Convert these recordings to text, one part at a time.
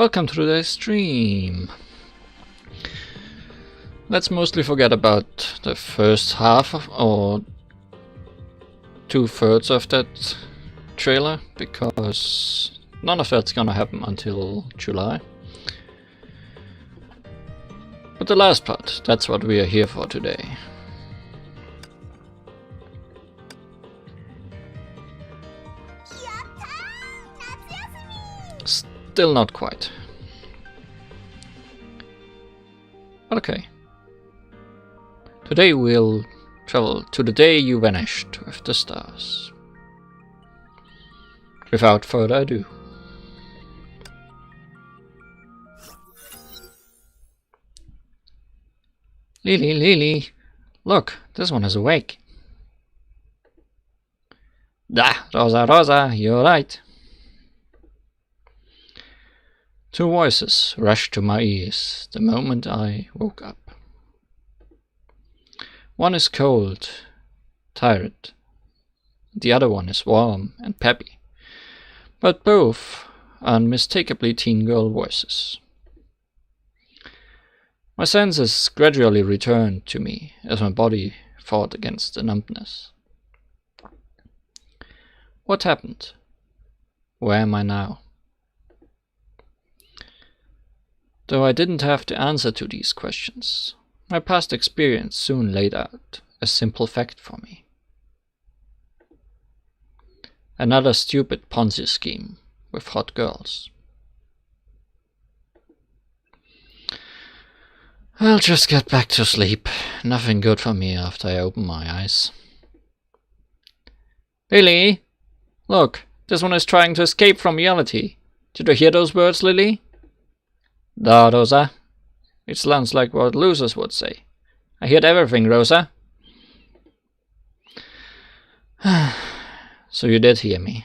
Welcome to today's stream. Let's mostly forget about the first half or 2/3 of that trailer, because none of that's gonna happen until July. But the last part, that's what we are here for today. Still not quite. But okay. Today we'll travel to the day you vanished with the stars. Without further ado. Lily, look, this one is awake. Rosa, you're right. Two voices rushed to my ears the moment I woke up. One is cold, tired. The other one is warm and peppy. But both are unmistakably teen girl voices. My senses gradually returned to me as my body fought against the numbness. What happened? Where am I now? Though I didn't have the answer to these questions, my past experience soon laid out a simple fact for me. Another stupid Ponzi scheme with hot girls. I'll just get back to sleep. Nothing good for me after I open my eyes. Lily! Look, this one is trying to escape from reality. Did you hear those words, Lily? Da, Rosa. It sounds like what losers would say. I heard everything, Rosa. So you did hear me.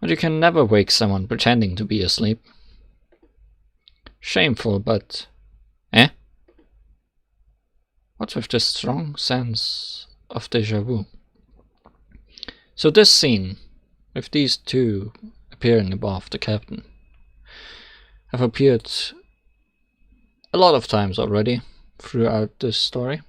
But you can never wake someone pretending to be asleep. Shameful, but... What's with this strong sense of déjà vu? So this scene, with these two appearing above the captain, have appeared a lot of times already throughout this story.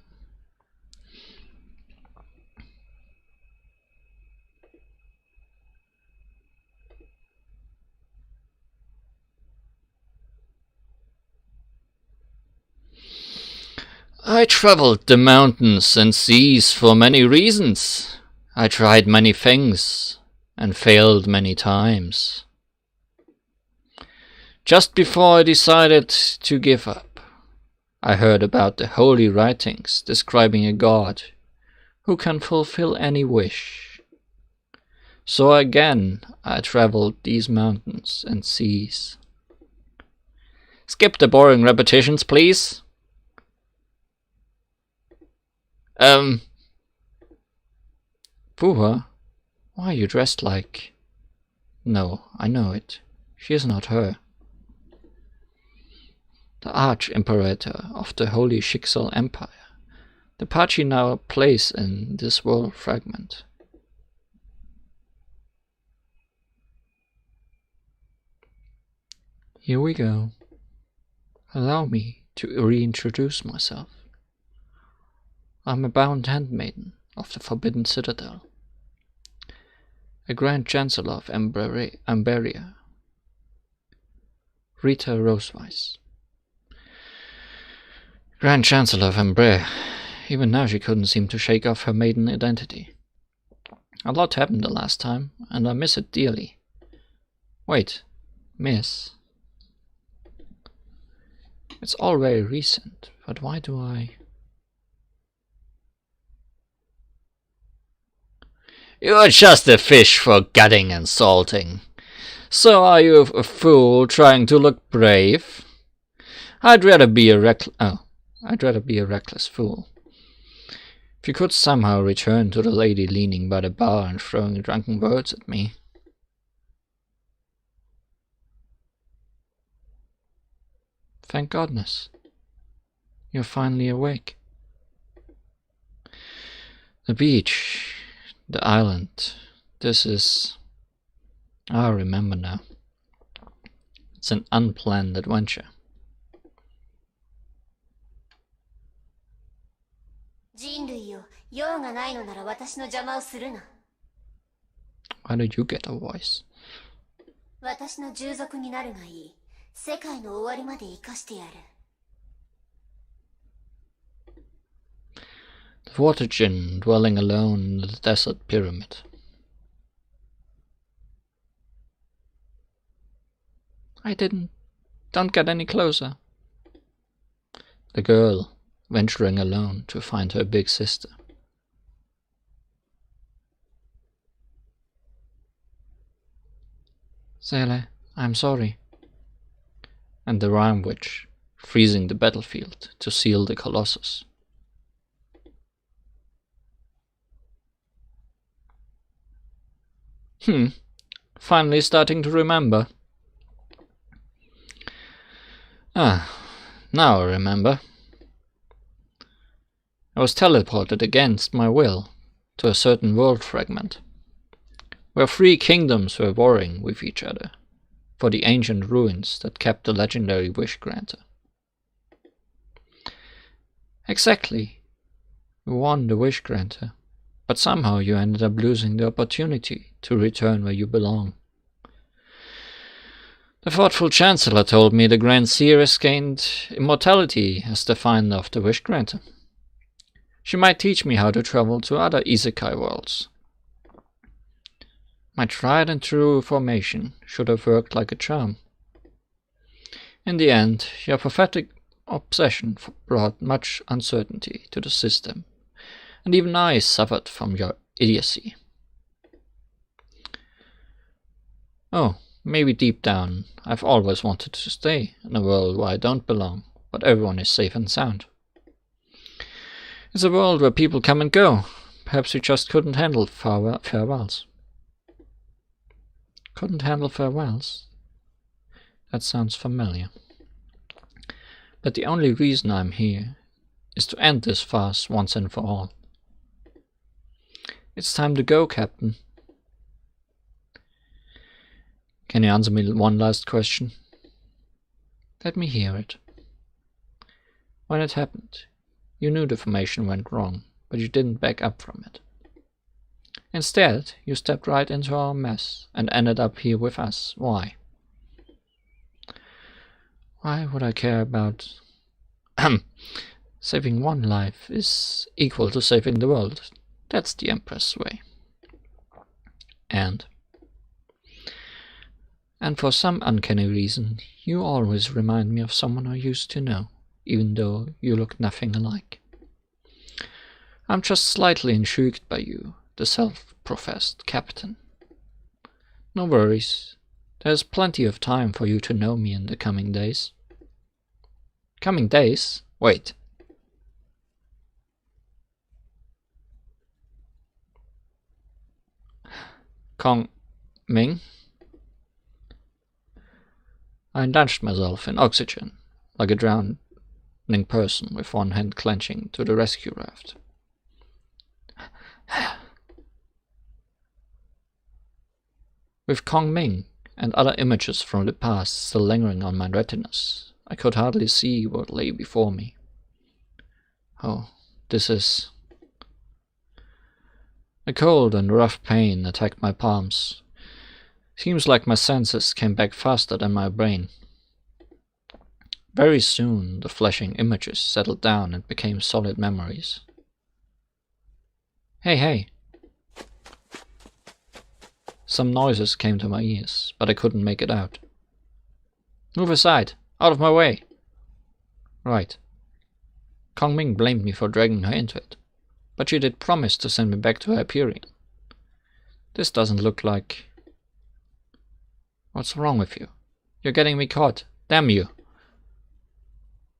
I traveled the mountains and seas for many reasons. I tried many things and failed many times. Just before I decided to give up, I heard about the holy writings describing a god who can fulfill any wish. So again I traveled these mountains and seas. Skip the boring repetitions, please. Fuha, why are you dressed like... No, I know it. She is not her. The Arch-Imperator of the Holy Schicksal Empire, the part she now plays in this world fragment. Here we go. Allow me to reintroduce myself. I'm a bound handmaiden of the Forbidden Citadel, a Grand Chancellor of Amberia, Rita Roseweiss. Grand Chancellor of Amberia. Even now she couldn't seem to shake off her maiden identity. A lot happened the last time, and I miss it dearly. Wait, miss? It's all very recent, but why do I... You're just a fish for gutting and salting. So are you a fool trying to look brave? I'd rather be a reckless fool. If you could somehow return to the lady leaning by the bar and throwing drunken words at me. Thank goodness. You're finally awake. The beach, the island, this is I remember now. It's an unplanned adventure. Why did you get a voice? The water djinn dwelling alone in the desert pyramid. Don't get any closer. The girl, venturing alone to find her big sister. Sele, I'm sorry. And the Rime Witch, freezing the battlefield to seal the Colossus. Finally starting to remember. Now I remember. I was teleported against my will to a certain world fragment, where 3 kingdoms were warring with each other for the ancient ruins that kept the legendary wish granter. Exactly. You won the wish granter, but somehow you ended up losing the opportunity to return where you belong. The thoughtful Chancellor told me the Grand Seeress gained immortality as the finder of the wish granter. She might teach me how to travel to other isekai worlds. My tried and true formation should have worked like a charm. In the end, your prophetic obsession brought much uncertainty to the system, and even I suffered from your idiocy. Oh, maybe deep down, I've always wanted to stay in a world where I don't belong, but everyone is safe and sound. It's a world where people come and go. Perhaps we just couldn't handle farewells. Couldn't handle farewells? That sounds familiar. But the only reason I'm here is to end this farce once and for all. It's time to go, Captain. Can you answer me one last question? Let me hear it. When it happened, you knew the formation went wrong, but you didn't back up from it. Instead, you stepped right into our mess and ended up here with us. Why? Why would I care about... Saving one life is equal to saving the world. That's the Empress way. And for some uncanny reason, you always remind me of someone I used to know, even though you look nothing alike. I'm just slightly intrigued by you, the self-professed captain. No worries. There's plenty of time for you to know me in the coming days. Coming days? Wait. Kong Ming? I indulged myself in oxygen, like a drowning person with one hand clenching to the rescue raft. With Kong Ming and other images from the past still lingering on my retinas, I could hardly see what lay before me. Oh, this is... A cold and rough pain attacked my palms. Seems like my senses came back faster than my brain. Very soon the flashing images settled down and became solid memories. Hey! Some noises came to my ears, but I couldn't make it out. Move aside! Out of my way! Right. Kong Ming blamed me for dragging her into it, but she did promise to send me back to Hyperion. This doesn't look like... What's wrong with you? You're getting me caught. Damn you!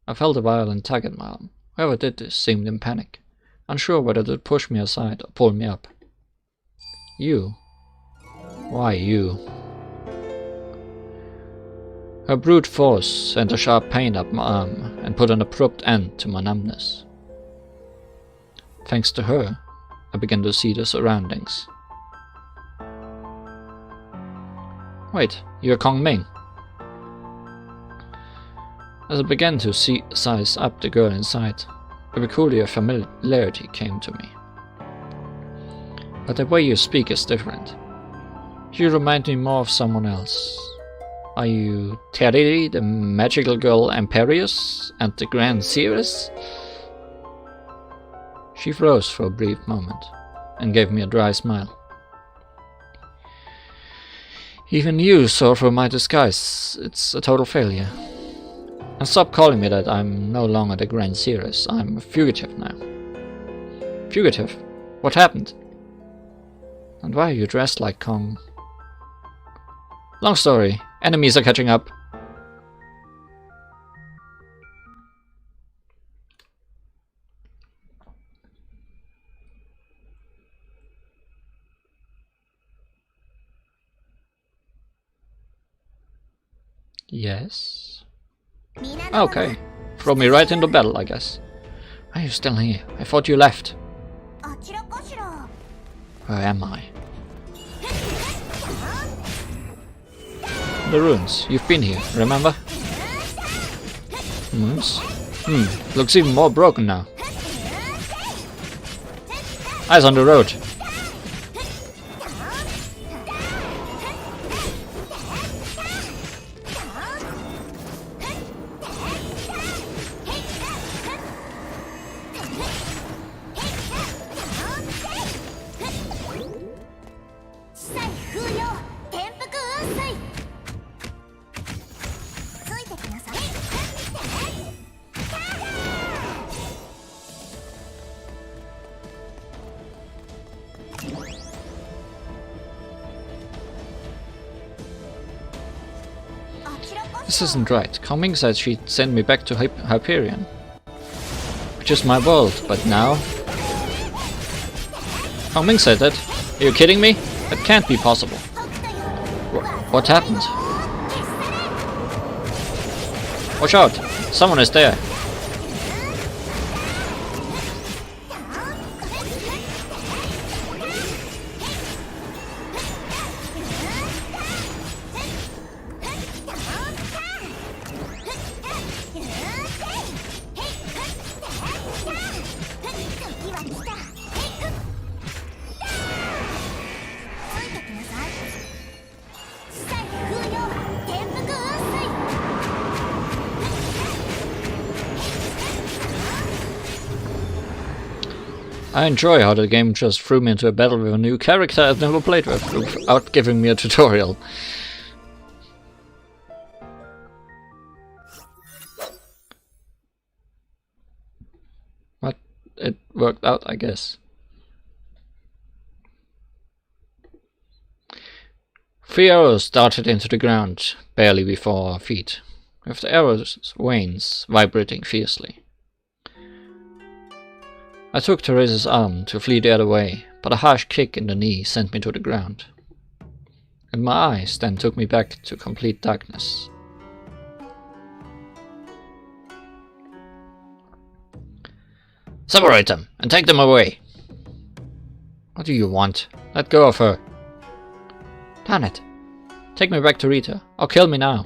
I felt a violent tug at my arm. Whoever did this seemed in panic, unsure whether to push me aside or pull me up. You? Why you? Her brute force sent a sharp pain up my arm and put an abrupt end to my numbness. Thanks to her, I began to see the surroundings. Wait, you're Kong Ming. As I began to size up the girl inside, a peculiar familiarity came to me. But the way you speak is different. You remind me more of someone else. Are you Terry, the magical girl Imperius, and the Grand Seeress? She froze for a brief moment, and gave me a dry smile. Even you saw through my disguise. It's a total failure. And stop calling me that. I'm no longer the Grand Seeress. I'm a fugitive now. Fugitive? What happened? And why are you dressed like Kong? Long story. Enemies are catching up. Yes. Okay. Throw me right into battle, I guess. Why are you still here? I thought you left. Where am I? The ruins. You've been here, remember? Ruins? Looks even more broken now. Eyes on the road. This isn't right. Kong Ming said she'd send me back to Hyperion, which is my world, but now... Kong Ming said that? Are you kidding me? That can't be possible. What happened? Watch out! Someone is there! I enjoy how the game just threw me into a battle with a new character I've never played with without giving me a tutorial. But it worked out, I guess. 3 arrows darted into the ground, barely before our feet, with the arrows' vanes vibrating fiercely. I took Therese's arm to flee the other way, but a harsh kick in the knee sent me to the ground. And my eyes then took me back to complete darkness. Separate them, and take them away! What do you want? Let go of her! Damn it! Take me back to Rita, or kill me now!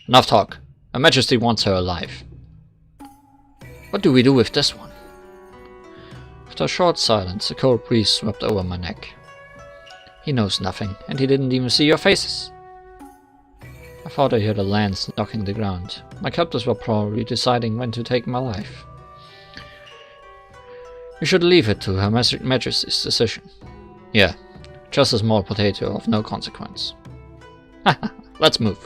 Enough talk. Her Majesty wants her alive. What do we do with this one? After a short silence, a cold breeze swept over my neck. He knows nothing, and he didn't even see your faces. I thought I heard a lance knocking the ground. My captors were probably deciding when to take my life. We should leave it to Her Majesty's decision. Yeah, just a small potato of no consequence. Haha, let's move.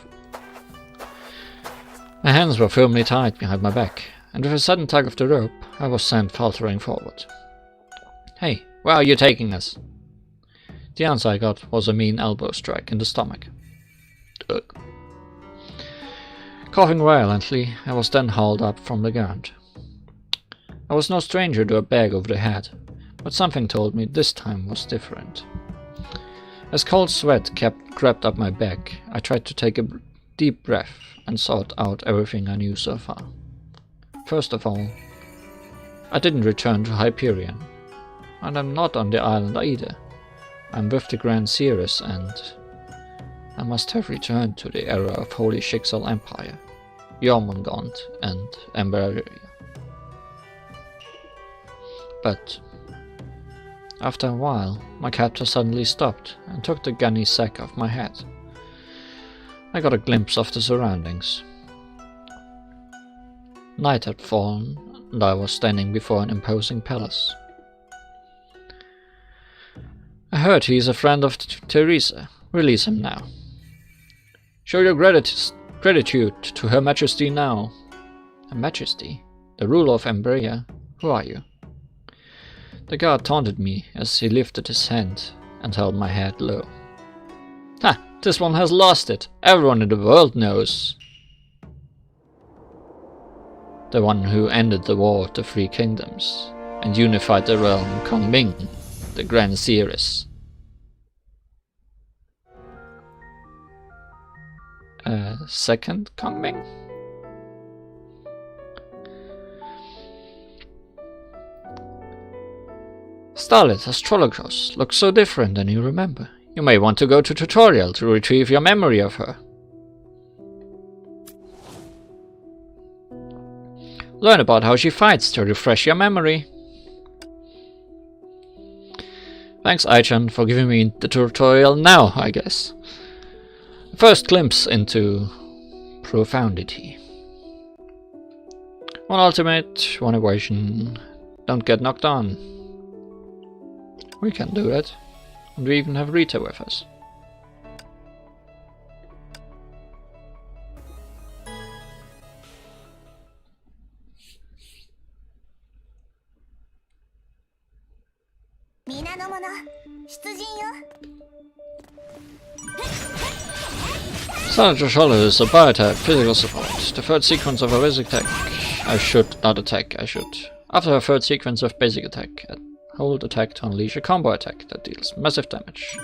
My hands were firmly tied behind my back, and with a sudden tug of the rope, I was sent faltering forward. Hey, where are you taking us? The answer I got was a mean elbow strike in the stomach. Ugh. Coughing violently, I was then hauled up from the ground. I was no stranger to a bag over the head, but something told me this time was different. As cold sweat crept up my back, I tried to take a deep breath and sought out everything I knew so far. First of all, I didn't return to Hyperion. And I'm not on the island either. I'm with the Grand Seeress and... I must have returned to the era of Holy Schicksal Empire, Jormungand and Emberia. But after a while, my captor suddenly stopped and took the gunny sack off my head. I got a glimpse of the surroundings. Night had fallen, and I was standing before an imposing palace. I heard he is a friend of Teresa. Release him now. Show your gratitude to Her Majesty now. Her Majesty? The ruler of Emberia? Who are you? The guard taunted me as he lifted his hand and held my head low. Ha! This one has lost it! Everyone in the world knows! The one who ended the War of the Three Kingdoms and unified the realm, Kong Ming, the Grand Seeress. Second Kong Ming? Starlit astrologers look so different than you remember. You may want to go to tutorial to retrieve your memory of her. Learn about how she fights to refresh your memory. Thanks, Aichan, for giving me the tutorial now, I guess. First glimpse into profundity. One ultimate, one evasion. Don't get knocked on. We can do that. And we even have Rita with us. Sergeant Joshua is a biotype, physical support. The third sequence of a basic attack. I should. After a third sequence of basic attack, hold attack to unleash a combo attack that deals massive damage.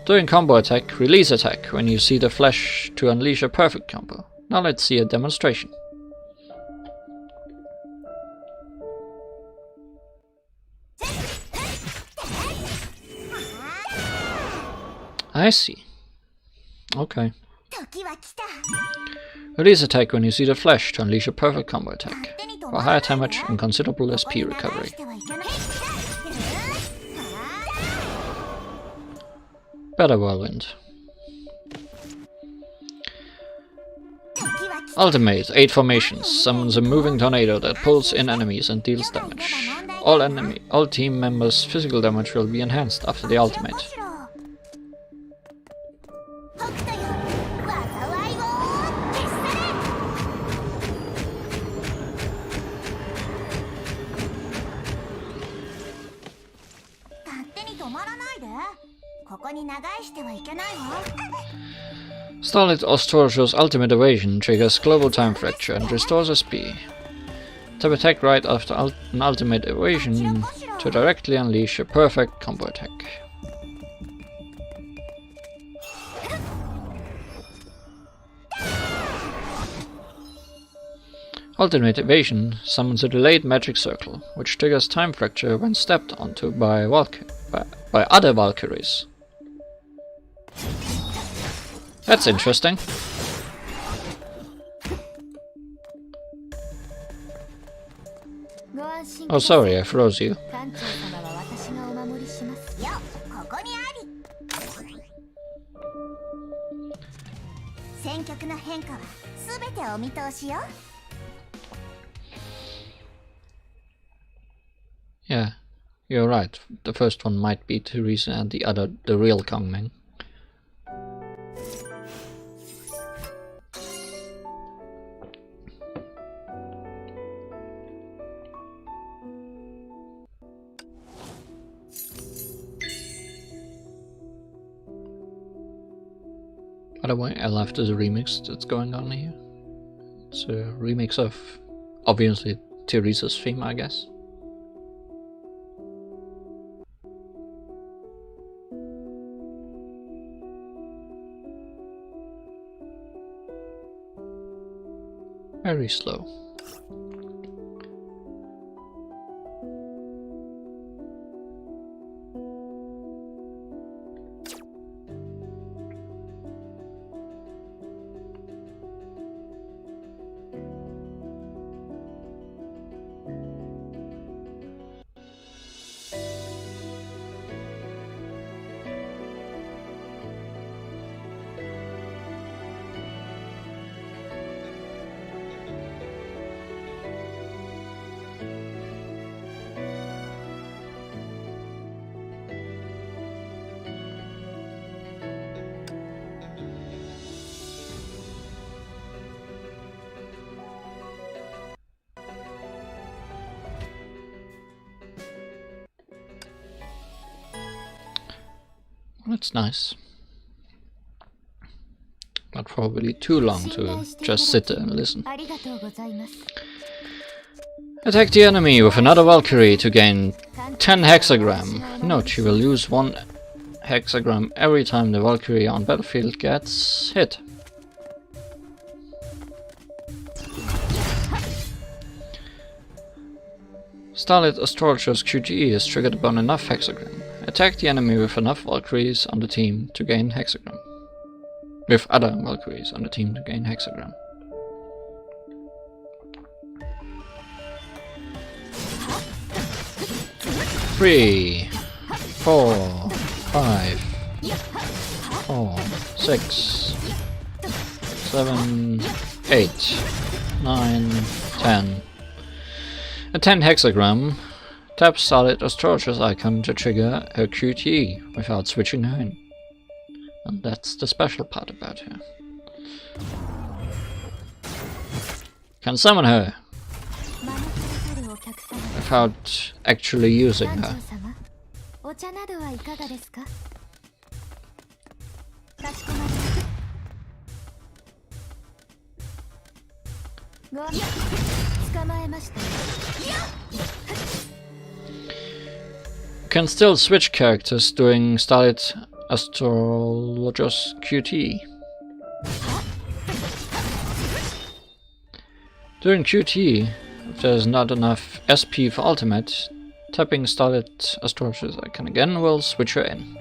During combo attack, release attack when you see the flash to unleash a perfect combo. Now let's see a demonstration. I see. Okay. Release attack when you see the flash to unleash a perfect combo attack. For higher damage and considerable SP recovery. Better whirlwind. Ultimate, 8 formations, summons a moving tornado that pulls in enemies and deals damage. All team members' physical damage will be enhanced after the ultimate. Starlit Astrologers' ultimate evasion triggers global time fracture and restores SP. Tap attack right after an ultimate evasion to directly unleash a perfect combo attack. Ultimate evasion summons a delayed magic circle, which triggers time fracture when stepped onto by other Valkyries. That's interesting. Oh, sorry, I froze you. Yeah, you're right. The first one might be Teresa and the other the real Kong Ming. By the way, I love this remix that's going on here. It's a remix of, obviously, Teresa's theme, I guess. Very slow. That's nice. But probably too long to just sit there and listen. Attack the enemy with another Valkyrie to gain 10 hexagram. Note, you will lose 1 hexagram every time the Valkyrie on battlefield gets hit. Starlit Astrologer's QTE is triggered upon enough hexagram. Attack the enemy with enough Valkyries on the team to gain hexagram. With other Valkyries on the team to gain hexagram. Three, 4, 5, 4, 6, 7, 8, 9, 10. At 10 hexagram, tap Starlit Astrologer's icon to trigger her QTE without switching her in. And that's the special part about her. Can summon her without actually using her. You can still switch characters during Starlit Astrologer's QTE. During QTE, if there is not enough SP for ultimate, tapping Starlit Astrologer's icon again will switch her in.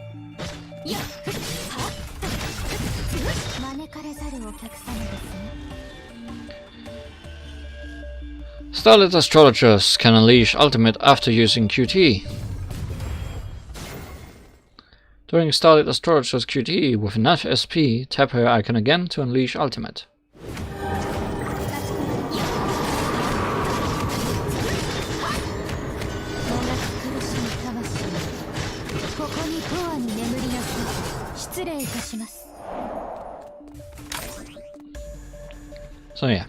Starlit Astrologers can unleash ultimate after using QTE. During Starlit Astrologer's QTE with enough SP, tap her icon again to unleash ultimate. So yeah,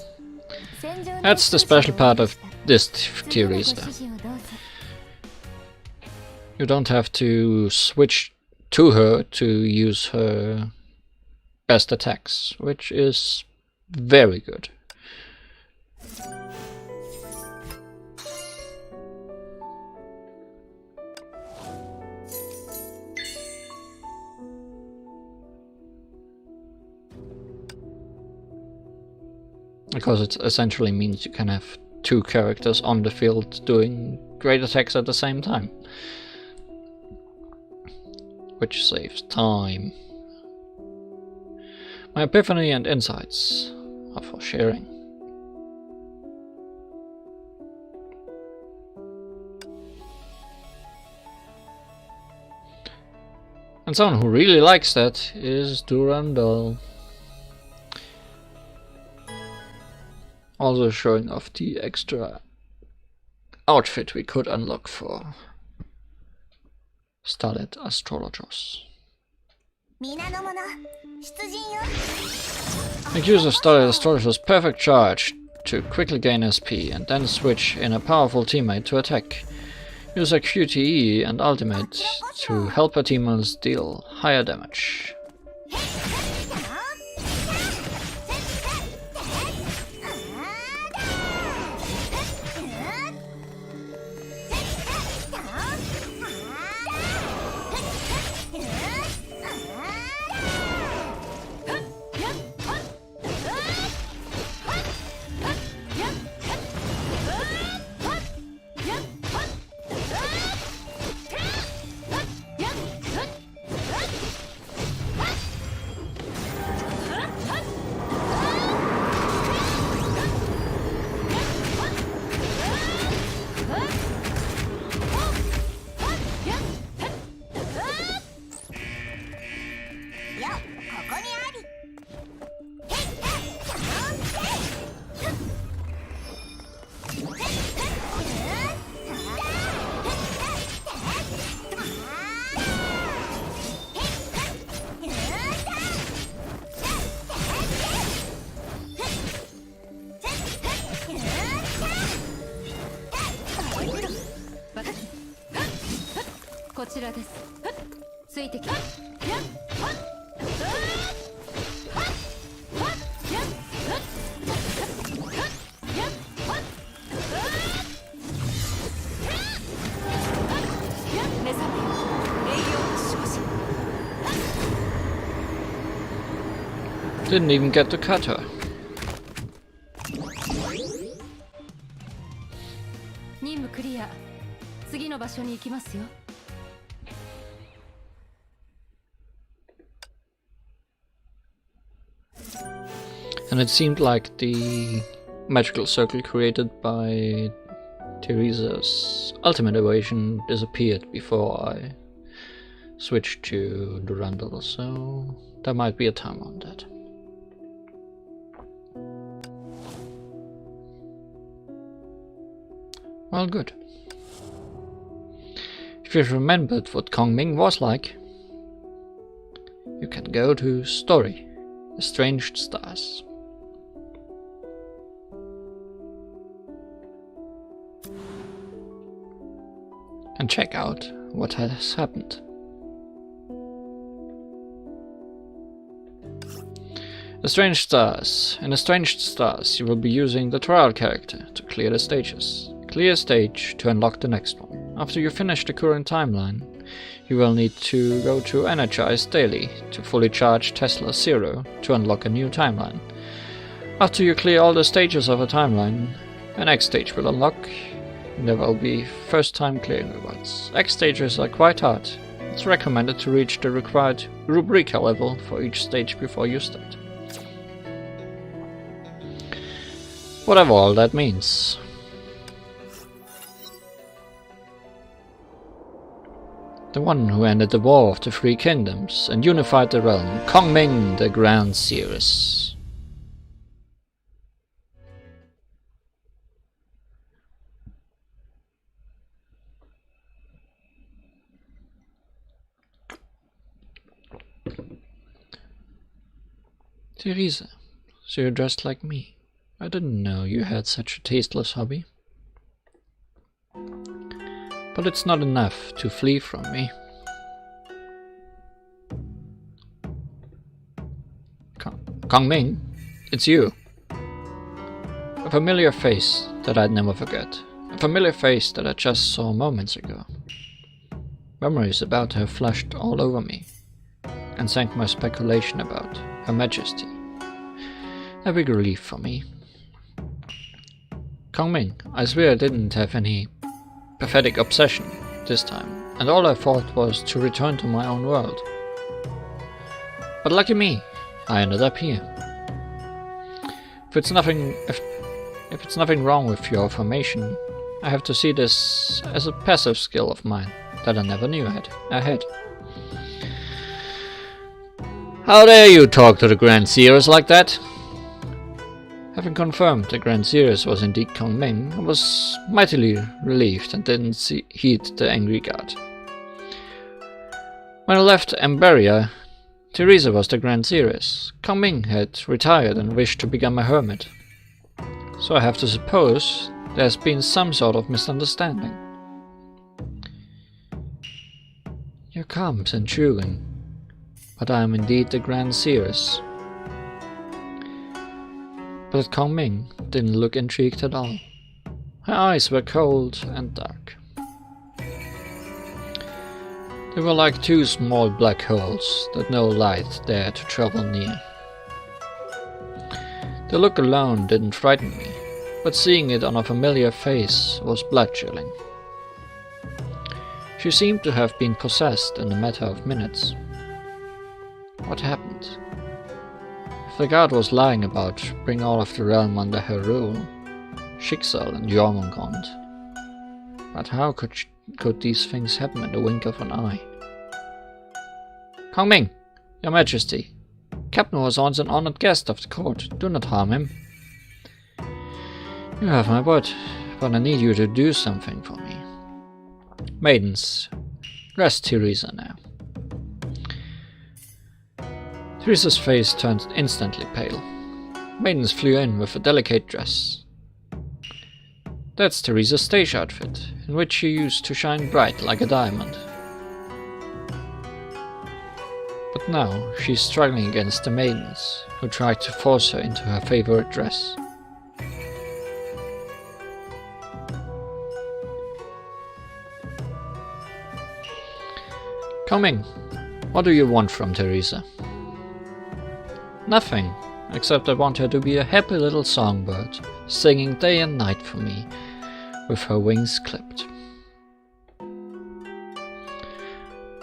that's the special part of this tier list. You don't have to switch to her to use her best attacks, which is very good. Because it essentially means you can have 2 characters on the field doing great attacks at the same time. Which saves time. My epiphany and insights are for sharing. And someone who really likes that is Durandal. Also showing off the extra outfit we could unlock for Starlit Astrologers. Make use of Starlit Astrologer's perfect charge to quickly gain SP and then switch in a powerful teammate to attack. Use a QTE and ultimate to help her teammates deal higher damage. Didn't even get to cut her. And it seemed like the magical circle created by Teresa's ultimate evasion disappeared before I switched to Durandal, so there might be a time on that. Well, good. If you've remembered what Kongming was like, you can go to Story, Estranged Stars. And check out what has happened. Estranged Stars. In Estranged Stars, you will be using the trial character to clear the stages. Clear a stage to unlock the next one. After you finish the current timeline, you will need to go to Energize daily to fully charge Tesla 0 to unlock a new timeline. After you clear all the stages of a timeline, an X stage will unlock, and there will be first time clearing rewards. X stages are quite hard. It's recommended to reach the required Rubrica level for each stage before you start. Whatever all that means. The one who ended the War of the Three Kingdoms and unified the realm, Kongming the Grand Seeress. Teresa, so you're dressed like me. I didn't know you had such a tasteless hobby. But it's not enough to flee from me. Kongming, it's you. A familiar face that I'd never forget. A familiar face that I just saw moments ago. Memories about her flashed all over me and sank my speculation about Her Majesty. A big relief for me. Kongming, I swear I didn't have any pathetic obsession this time, and all I thought was to return to my own world. But lucky me, I ended up here. If it's nothing wrong with your formation, I have to see this as a passive skill of mine that I never knew I had. How dare you talk to the Grand Seeress like that? Having confirmed the Grand Seeress was indeed Kongming, I was mightily relieved and didn't heed the angry god. When I left Emberia, Teresa was the Grand Seeress. Kongming had retired and wished to become a hermit. So I have to suppose there's been some sort of misunderstanding. You're calm and chewing, but I am indeed the Grand Seeress. But Kongming didn't look intrigued at all. Her eyes were cold and dark. They were like two small black holes that no light dared to travel near. The look alone didn't frighten me, but seeing it on a familiar face was blood-chilling. She seemed to have been possessed in a matter of minutes. What happened? If the god was lying about bring all of the realm under her rule, Schicksal and Jormungand. But how could these things happen in the wink of an eye? Kongming, Your Majesty, Captain was once an honored guest of the court. Do not harm him. You have my word, but I need you to do something for me. Maidens, rest Teresa now. Teresa's face turned instantly pale. Maidens flew in with a delicate dress. That's Teresa's stage outfit, in which she used to shine bright like a diamond. Now she's struggling against the maidens, who tried to force her into her favorite dress. Coming. What do you want from Teresa? Nothing, except I want her to be a happy little songbird, singing day and night for me, with her wings clipped.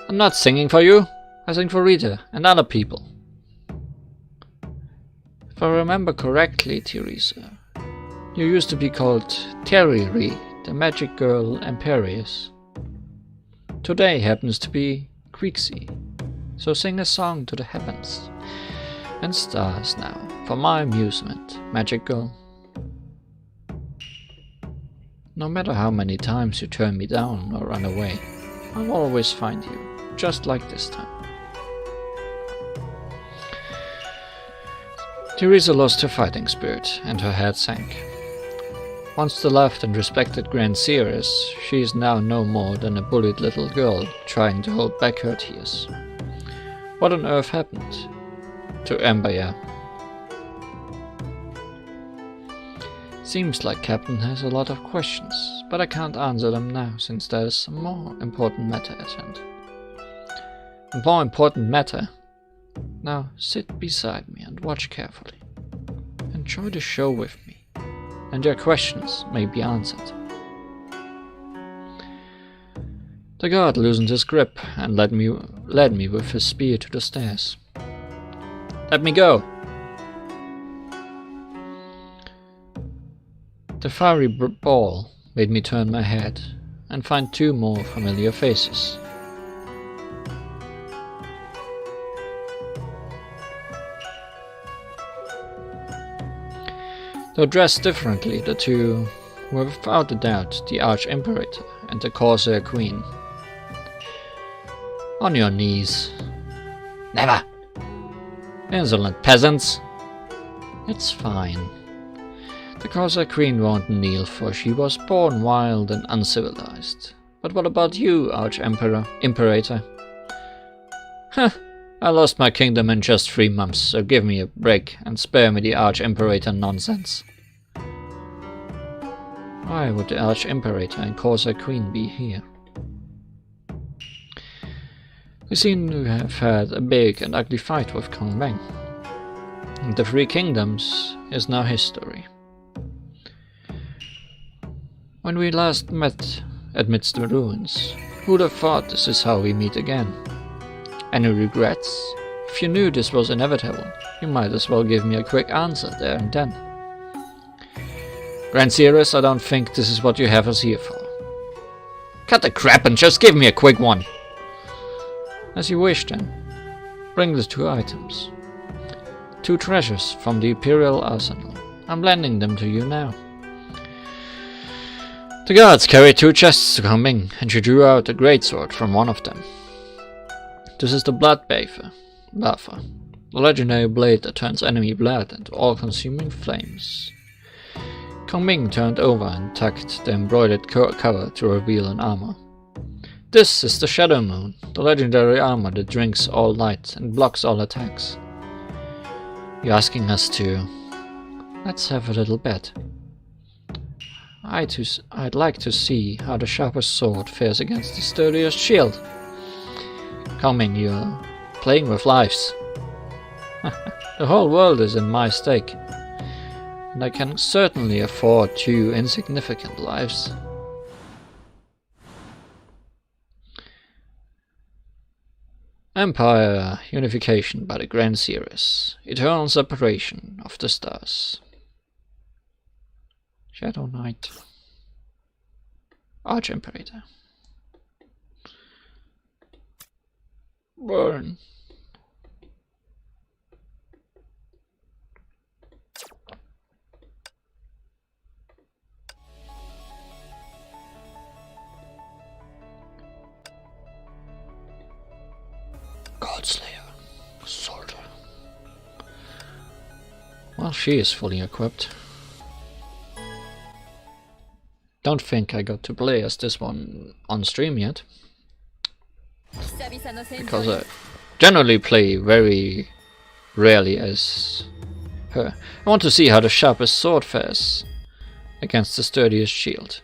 I'm not singing for you, I sing for Rita and other people. If I remember correctly, Teresa, you used to be called Terry, the magic girl Imperious. Today happens to be Creeksy, so sing a song to the heavens and stars now, for my amusement, magic girl. No matter how many times you turn me down or run away, I'll always find you, just like this time. Teresa lost her fighting spirit, and her head sank. Once the loved and respected Grand Seeress, she is now no more than a bullied little girl trying to hold back her tears. What on earth happened to Empire? Seems like Captain has a lot of questions, but I can't answer them now since there's a more important matter at hand. A more important matter? Now sit beside me and watch carefully. Enjoy the show with me, and your questions may be answered. The guard loosened his grip and led me with his spear to the stairs. Let me go! The fiery ball made me turn my head and find two more familiar faces. Though dressed differently, the two were without a doubt the Arch-Imperator and the Corsair Queen. On your knees. Never! Insolent peasants! It's fine. The Corsair Queen won't kneel, for she was born wild and uncivilized. But what about you, Arch-Imperator? Huh! I lost my kingdom in just 3 months, so give me a break and spare me the Arch-Imperator nonsense. Why would the Arch-Imperator and Corsair Queen be here? We seem to have had a big and ugly fight with Kong Meng. And the 3 kingdoms is now history. When we last met amidst the ruins, who'd have thought this is how we meet again? Any regrets? If you knew this was inevitable, you might as well give me a quick answer there and then. Grand Seeress, I don't think this is what you have us here for. Cut the crap and just give me a quick one! As you wish then. Bring the 2 items. 2 treasures from the Imperial Arsenal. I'm lending them to you now. The guards carried 2 chests to Kong Ming, and she drew out a greatsword from one of them. This is the Bloodbather, the legendary blade that turns enemy blood into all-consuming flames. Kong Ming turned over and tucked the embroidered cover to reveal an armor. This is the Shadow Moon, the legendary armor that drinks all light and blocks all attacks. You're asking us to... Let's have a little bet. I'd like to see how the sharpest sword fares against the sturdiest shield. Kong Ming, you're playing with lives. The whole world is in my stake, and I can certainly afford 2 insignificant lives. Empire unification by the Grand Seeress. Eternal separation of the stars. Shadow Knight. Arch-Imperator. Burn. Godslayer. Soldier. Well, she is fully equipped. Don't think I got to play as this one on stream yet. Because generally play very rarely as her. I want to see how the sharpest sword fares against the sturdiest shield.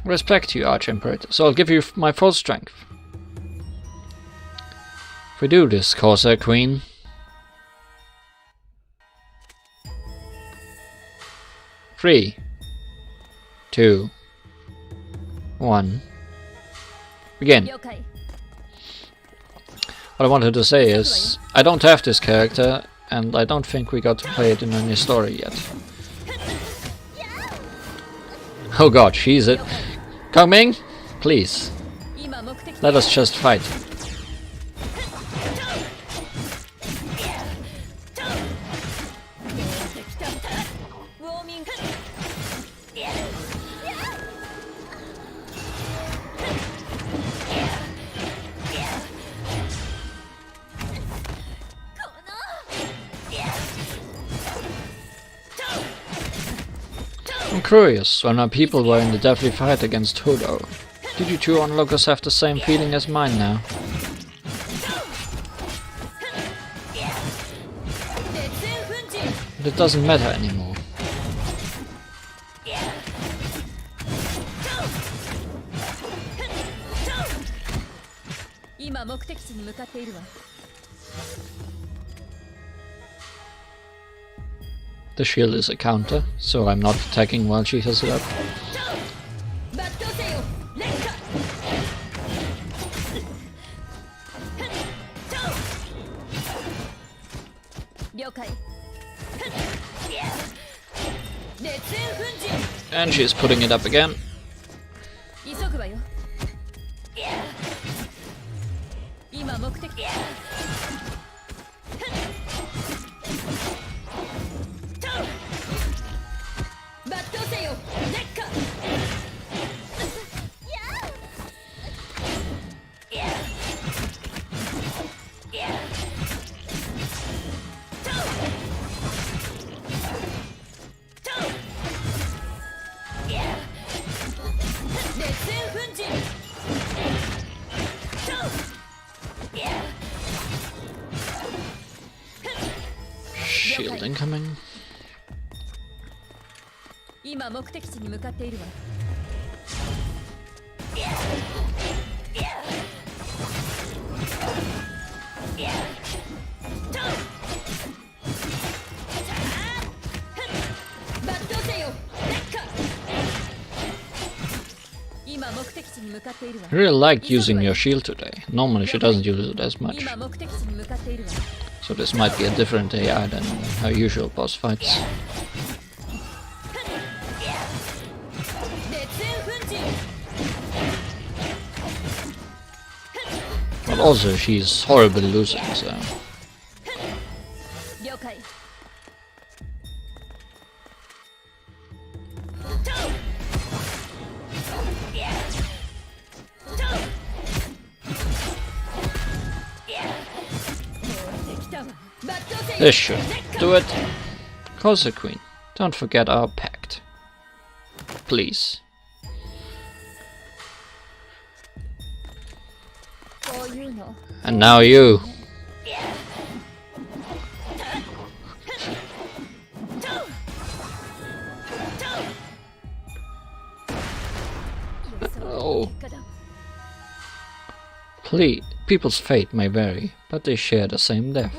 Respect you, Arch-Imperator, so I'll give you my full strength. If we do this, Corsair Queen. Three, 2, 1. Begin. What I wanted to say is, I don't have this character, and I don't think we got to play it in any story yet. Oh god, she's it. Coming? Please. Let us just fight. I'm curious, when my people were in the deadly fight against Hodo, did you two onlookers have the same feeling as mine now? But it doesn't matter anymore. The shield is a counter, so I'm not attacking while she has it up. And she's putting it up again. Shield incoming. I really liked using your shield today. Normally she doesn't use it as much. So this might be a different AI than her usual boss fights. But also she's horribly losing, so... This should do it. Corsair Queen, don't forget our pact. Please. And now you. Oh. Please, people's fate may vary, but they share the same death.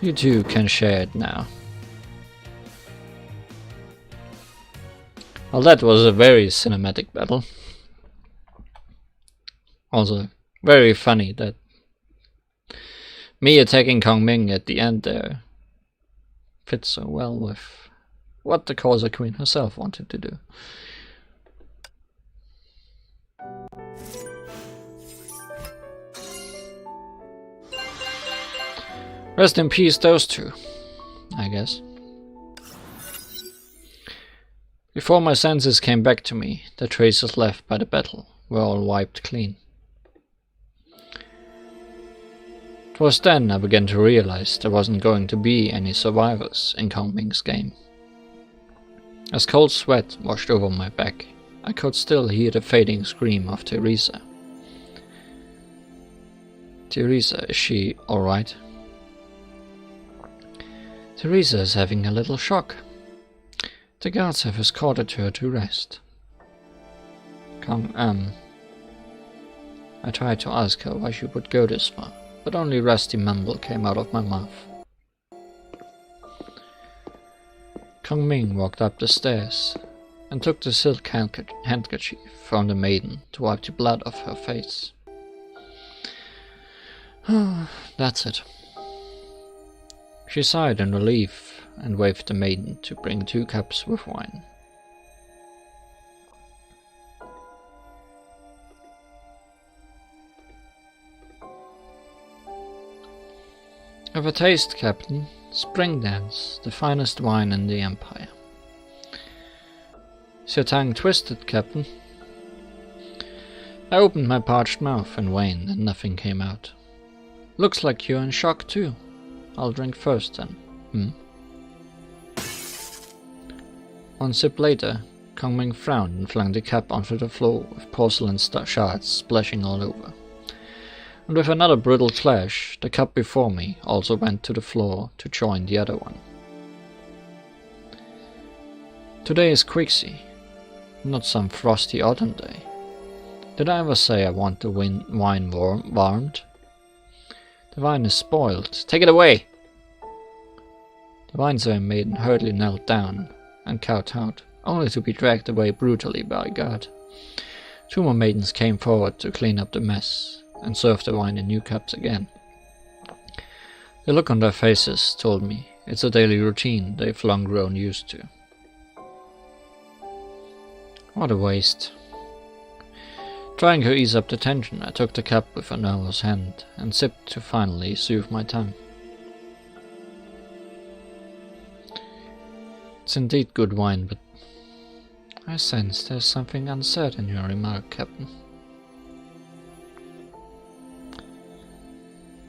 You too can share it now. Well, that was a very cinematic battle. Also, very funny that me attacking Kong Ming at the end there fits so well with what the Corsair Queen herself wanted to do. Rest in peace, those two, I guess. Before my senses came back to me, the traces left by the battle were all wiped clean. It was then I began to realize there wasn't going to be any survivors in Kong Ming's game. As cold sweat washed over my back, I could still hear the fading scream of Teresa, Teresa, is she alright? Teresa is having a little shock. The guards have escorted her to rest. I tried to ask her why she would go this far, but only rusty mumble came out of my mouth. Kong Ming walked up the stairs and took the silk handkerchief from the maiden to wipe the blood off her face. That's it. She sighed in relief and waved the maiden to bring 2 cups with wine. Have a taste, Captain. Spring Dance, the finest wine in the Empire. Is your tongue twisted, Captain? I opened my parched mouth and whined, and nothing came out. Looks like you're in shock too. I'll drink first then. 1 sip later, Kong Ming frowned and flung the cup onto the floor with porcelain shards splashing all over. And with another brutal clash, the cup before me also went to the floor to join the other one. Today is Quixie, not some frosty autumn day. Did I ever say I want the wine warmed? The wine is spoiled. Take it away! The wine-serving maiden hurriedly knelt down and kowtowed, only to be dragged away brutally by a guard. 2 more maidens came forward to clean up the mess and serve the wine in new cups again. The look on their faces told me it's a daily routine they've long grown used to. What a waste. Trying to ease up the tension, I took the cup with a nervous hand and sipped to finally soothe my tongue. It's indeed good wine, but I sense there's something unsaid in your remark, Captain.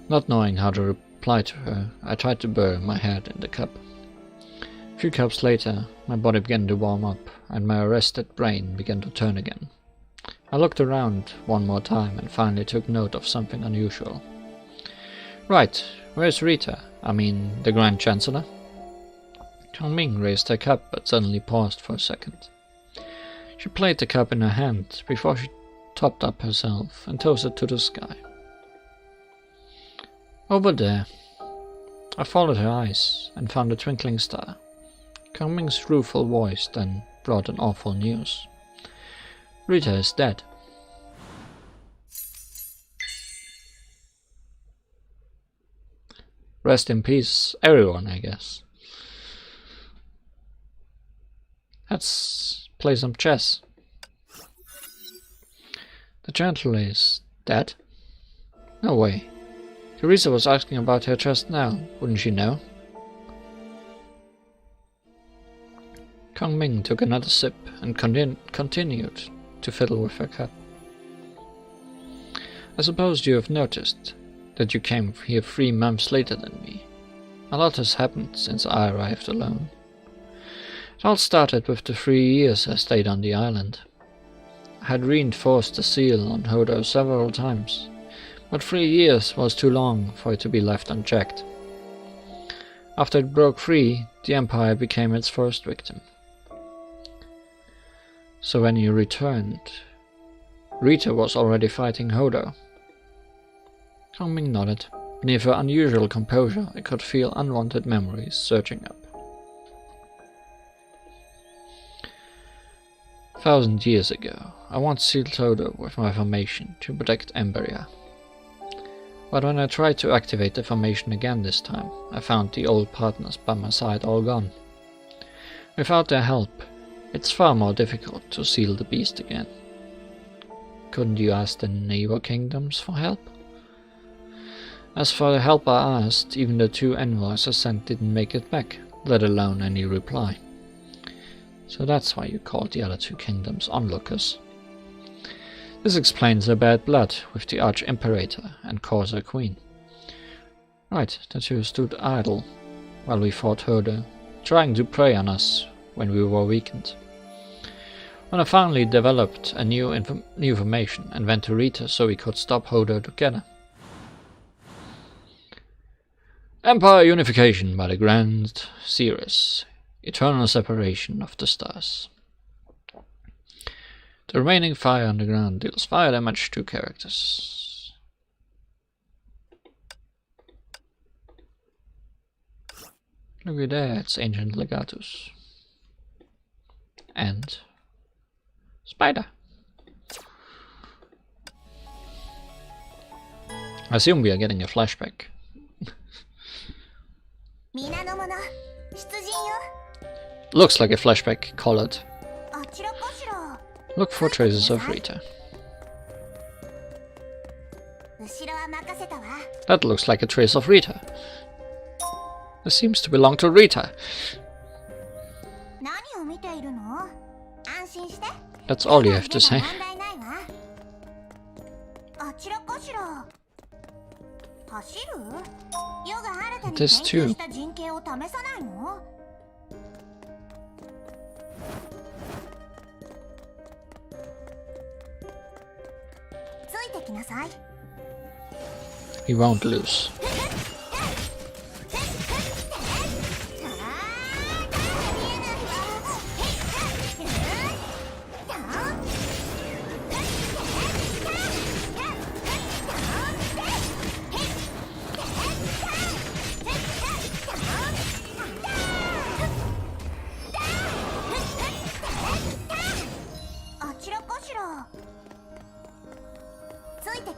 Not knowing how to reply to her, I tried to bury my head in the cup. A few cups later, my body began to warm up, and my arrested brain began to turn again. I looked around one more time and finally took note of something unusual. Right, where's Rita? I mean, the Grand Chancellor? Kong Ming raised her cup but suddenly paused for a second. She played the cup in her hand before she topped up herself and tossed it to the sky. Over there. I followed her eyes and found a twinkling star. Kong Ming's rueful voice then brought an awful news. Rita is dead. Rest in peace, everyone, I guess. Let's play some chess. The Chancellor is dead? No way. Teresa was asking about her just now, wouldn't she know? Kong Ming took another sip and continued to fiddle with her cup. I suppose you have noticed that you came here 3 months later than me. A lot has happened since I arrived alone. It all started with the 3 years I stayed on the island. I had reinforced the seal on Hodo several times, but 3 years was too long for it to be left unchecked. After it broke free, the Empire became its first victim. So when you returned, Rita was already fighting Hodo. Kong Ming nodded. Beneath her unusual composure, I could feel unwanted memories surging up. 1,000 years ago, I once sealed Hodo with my formation to protect Emberia. But when I tried to activate the formation again this time, I found the old partners by my side all gone. Without their help, it's far more difficult to seal the beast again. Couldn't you ask the neighbor kingdoms for help? As for the help I asked, even the 2 envoys I sent didn't make it back, let alone any reply. So that's why you called the other 2 kingdoms onlookers. This explains their bad blood with the Arch-Imperator and Corsair Queen. Right, the 2 stood idle while we fought Hodo, trying to prey on us when we were weakened. When I finally developed a new formation and went to Rita so we could stop Hodo together. Empire unification by the Grand Series. Eternal separation of the stars. The remaining fire underground deals fire damage to characters. Look at that, it's Ancient Legatus. And Spider. I assume we are getting a flashback. Looks like a flashback colored. Look for traces of Rita. That looks like a trace of Rita. This seems to belong to Rita. That's all you have to say. This too. He won't lose.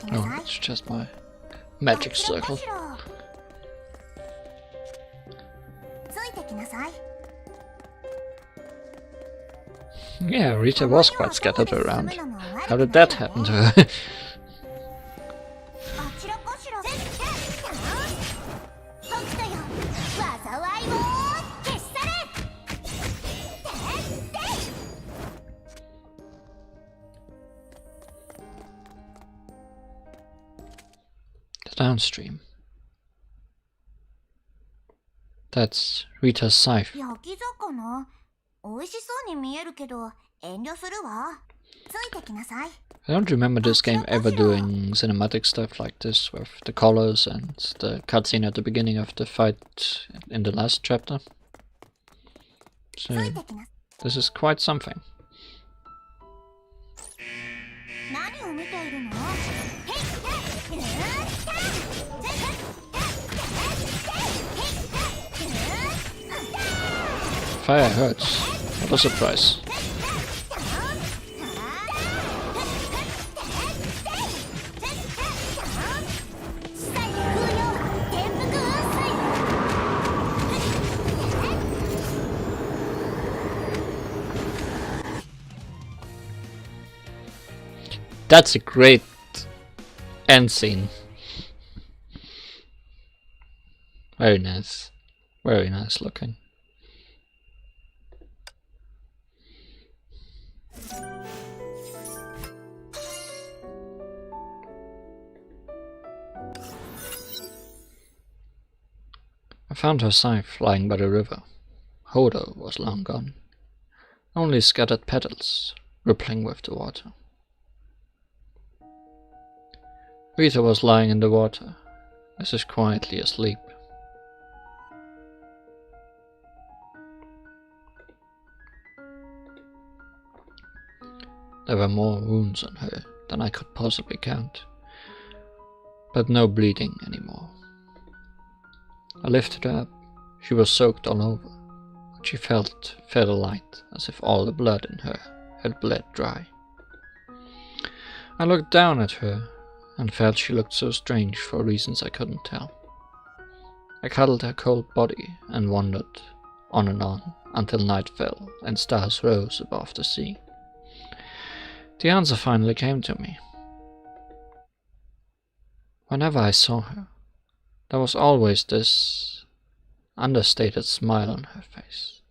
Oh, it's just my magic circle. Yeah, Rita was quite scattered around. How did that happen to her? Downstream. That's Rita's scythe. I don't remember this game ever doing cinematic stuff like this with the colors and the cutscene at the beginning of the fight in the last chapter. So this is quite something. Fire hurts. What a surprise. That's a great end scene. Very nice. Very nice looking. I found her scythe lying by the river. Hodo was long gone. Only scattered petals, rippling with the water. Rita was lying in the water, as if quietly asleep. There were more wounds on her than I could possibly count, but no bleeding anymore. I lifted her up. She was soaked all over, but she felt fairly light, as if all the blood in her had bled dry. I looked down at her and felt she looked so strange for reasons I couldn't tell. I cuddled her cold body and wandered on and on until night fell and stars rose above the sea. The answer finally came to me. Whenever I saw her, there was always this understated smile on her face,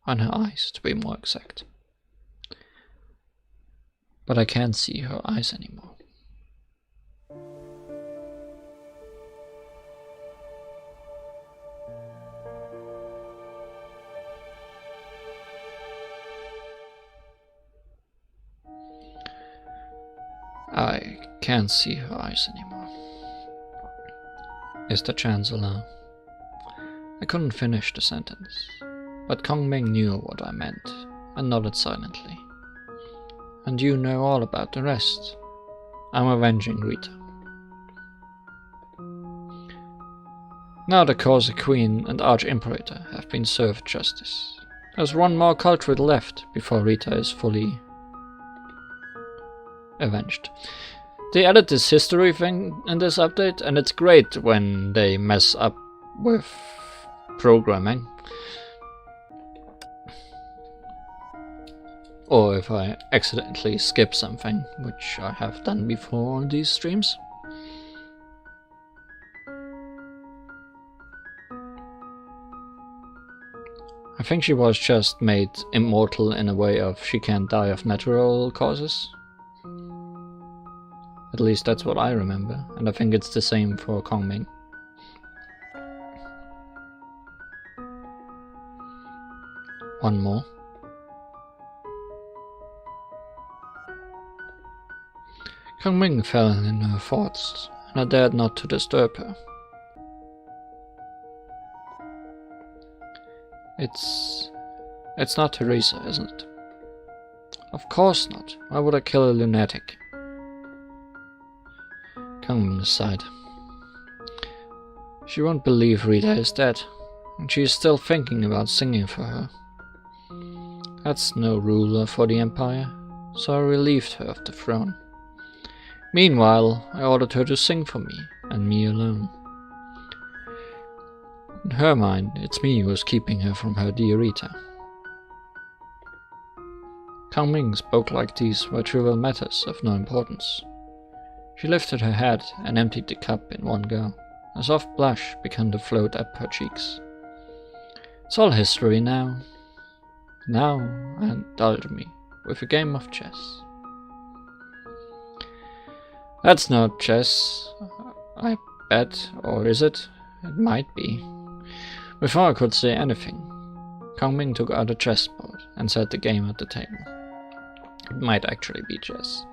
on her eyes to be more exact. But I can't see her eyes anymore. I can't see her eyes anymore. Is the Chancellor I couldn't finish the sentence, but Kong Ming knew what I meant and nodded silently. And you know all about the rest. I'm avenging Rita. Now the Corsair Queen and Arch-Imperator have been served justice. There's one more culprit left before Rita is fully avenged. They added this history thing in this update, and it's great when they mess up with programming. Or if I accidentally skip something, which I have done before on these streams. I think she was just made immortal in a way of she can't die of natural causes. At least that's what I remember, and I think it's the same for Kong Ming. One more. Kong Ming fell in her thoughts, and I dared not to disturb her. It's not Teresa, isn't it? Of course not. Why would I kill a lunatic? Kong Ming sighed. She won't believe Rita is dead, and she is still thinking about singing for her. That's no ruler for the Empire, so I relieved her of the throne. Meanwhile, I ordered her to sing for me, and me alone. In her mind, it's me who is keeping her from her dear Rita. Kong Ming spoke like these were trivial matters of no importance. She lifted her head and emptied the cup in one go. A soft blush began to float up her cheeks. It's all history now. Now indulge me with a game of chess. That's not chess, I bet, or is it? It might be. Before I could say anything, Kong Ming took out a chessboard and set the game at the table. It might actually be chess,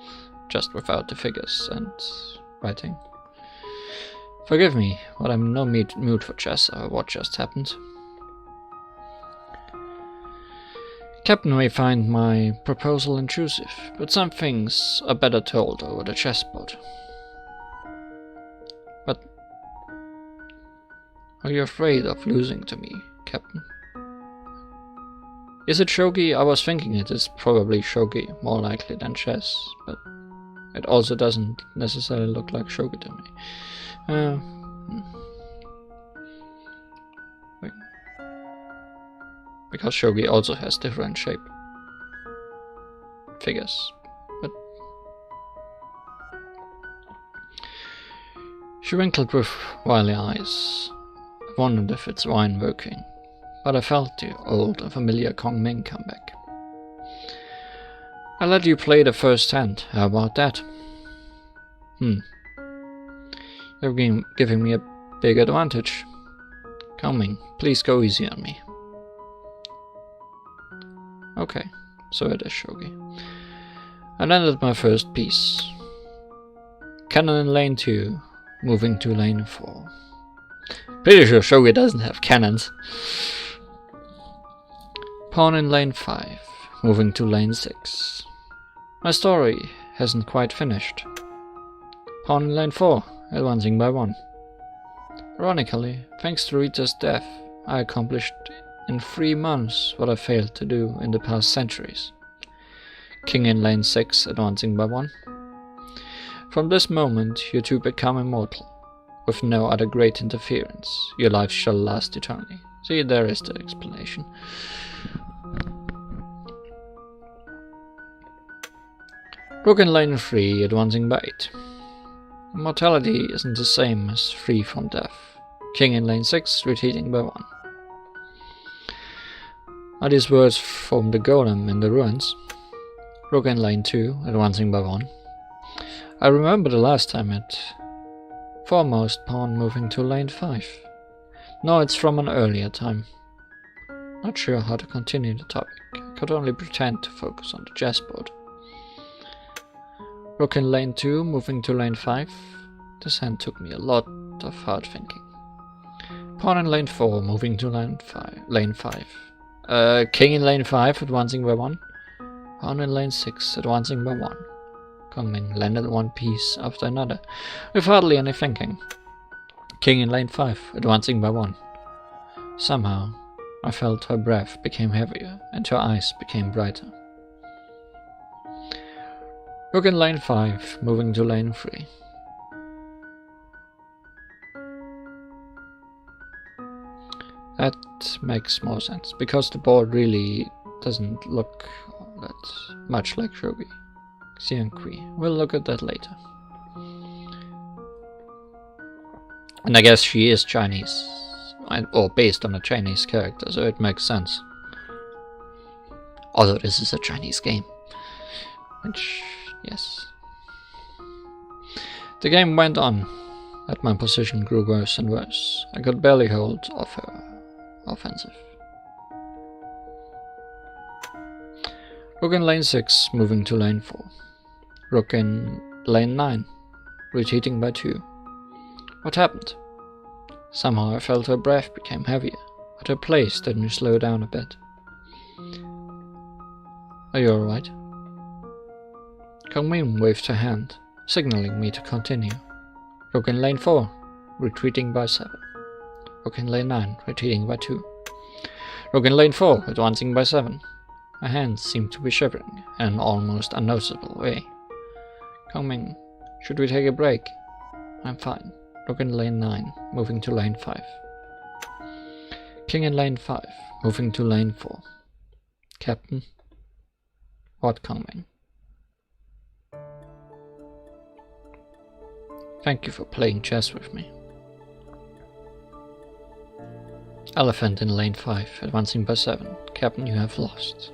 just without the figures and writing. Forgive me, but I'm in no mood for chess or what just happened. Captain may find my proposal intrusive, but some things are better told over the chessboard. But are you afraid of losing to me, Captain? Is it shogi? I was thinking it is probably shogi, more likely than chess, but it also doesn't necessarily look like shogi to me. Because shogi also has different shape figures, but she winkled with wily eyes. I wondered if it's wine working, but I felt the old and familiar Kong Ming come back. I let you play the first hand, how about that? You're giving me a big advantage. Kong Ming, please go easy on me. Okay, so it is shogi. I landed my first piece. Cannon in lane 2, moving to lane 4. Pretty sure shogi doesn't have cannons. Pawn in lane 5, moving to lane 6. My story hasn't quite finished. Pawn in lane 4, advancing by 1. Ironically, thanks to Rita's death, I accomplished in 3 months what I failed to do in the past centuries. King in lane 6, advancing by 1. From this moment, you two become immortal. With no other great interference, your lives shall last eternally. See, there is the explanation. Rook in lane 3, advancing by 8. Immortality isn't the same as free from death. King in lane 6, retreating by 1. Are these words from the golem in the ruins? Rook in lane 2, advancing by 1. I remember the last time it. Foremost pawn moving to lane 5. No, it's from an earlier time. Not sure how to continue the topic. I could only pretend to focus on the chessboard. Rook in lane 2, moving to lane 5. This hand took me a lot of hard thinking. Pawn in lane 4, moving to lane 5. King in lane 5, advancing by 1. Pawn in lane 6, advancing by 1. Kongming landed one piece after another, with hardly any thinking. King in lane 5, advancing by 1. Somehow, I felt her breath became heavier, and her eyes became brighter. Rook in lane 5, moving to lane 3. That makes more sense, because the board really doesn't look that much like shogi. Xiangqi. We'll look at that later. And I guess she is Chinese, or based on a Chinese character, so it makes sense. Although this is a Chinese game. Which, yes. The game went on, and my position grew worse and worse. I could barely hold off her offensive. Rook in lane 6, moving to lane 4. Rook in lane 9, retreating by 2. What happened? Somehow I felt her breath became heavier, but her pace didn't slow down a bit. Are you alright? Kongming waved her hand, signaling me to continue. Rook in lane 4, retreating by 7. Rook in lane 9, retreating by 2. Rook in lane 4, advancing by 7. Her hands seemed to be shivering in an almost unnoticeable way. Kongming, should we take a break? I'm fine. Rook in lane 9, moving to lane 5. King in lane 5, moving to lane 4. Captain? What, Kongming? Thank you for playing chess with me. Elephant in lane 5, advancing by 7. Captain, you have lost.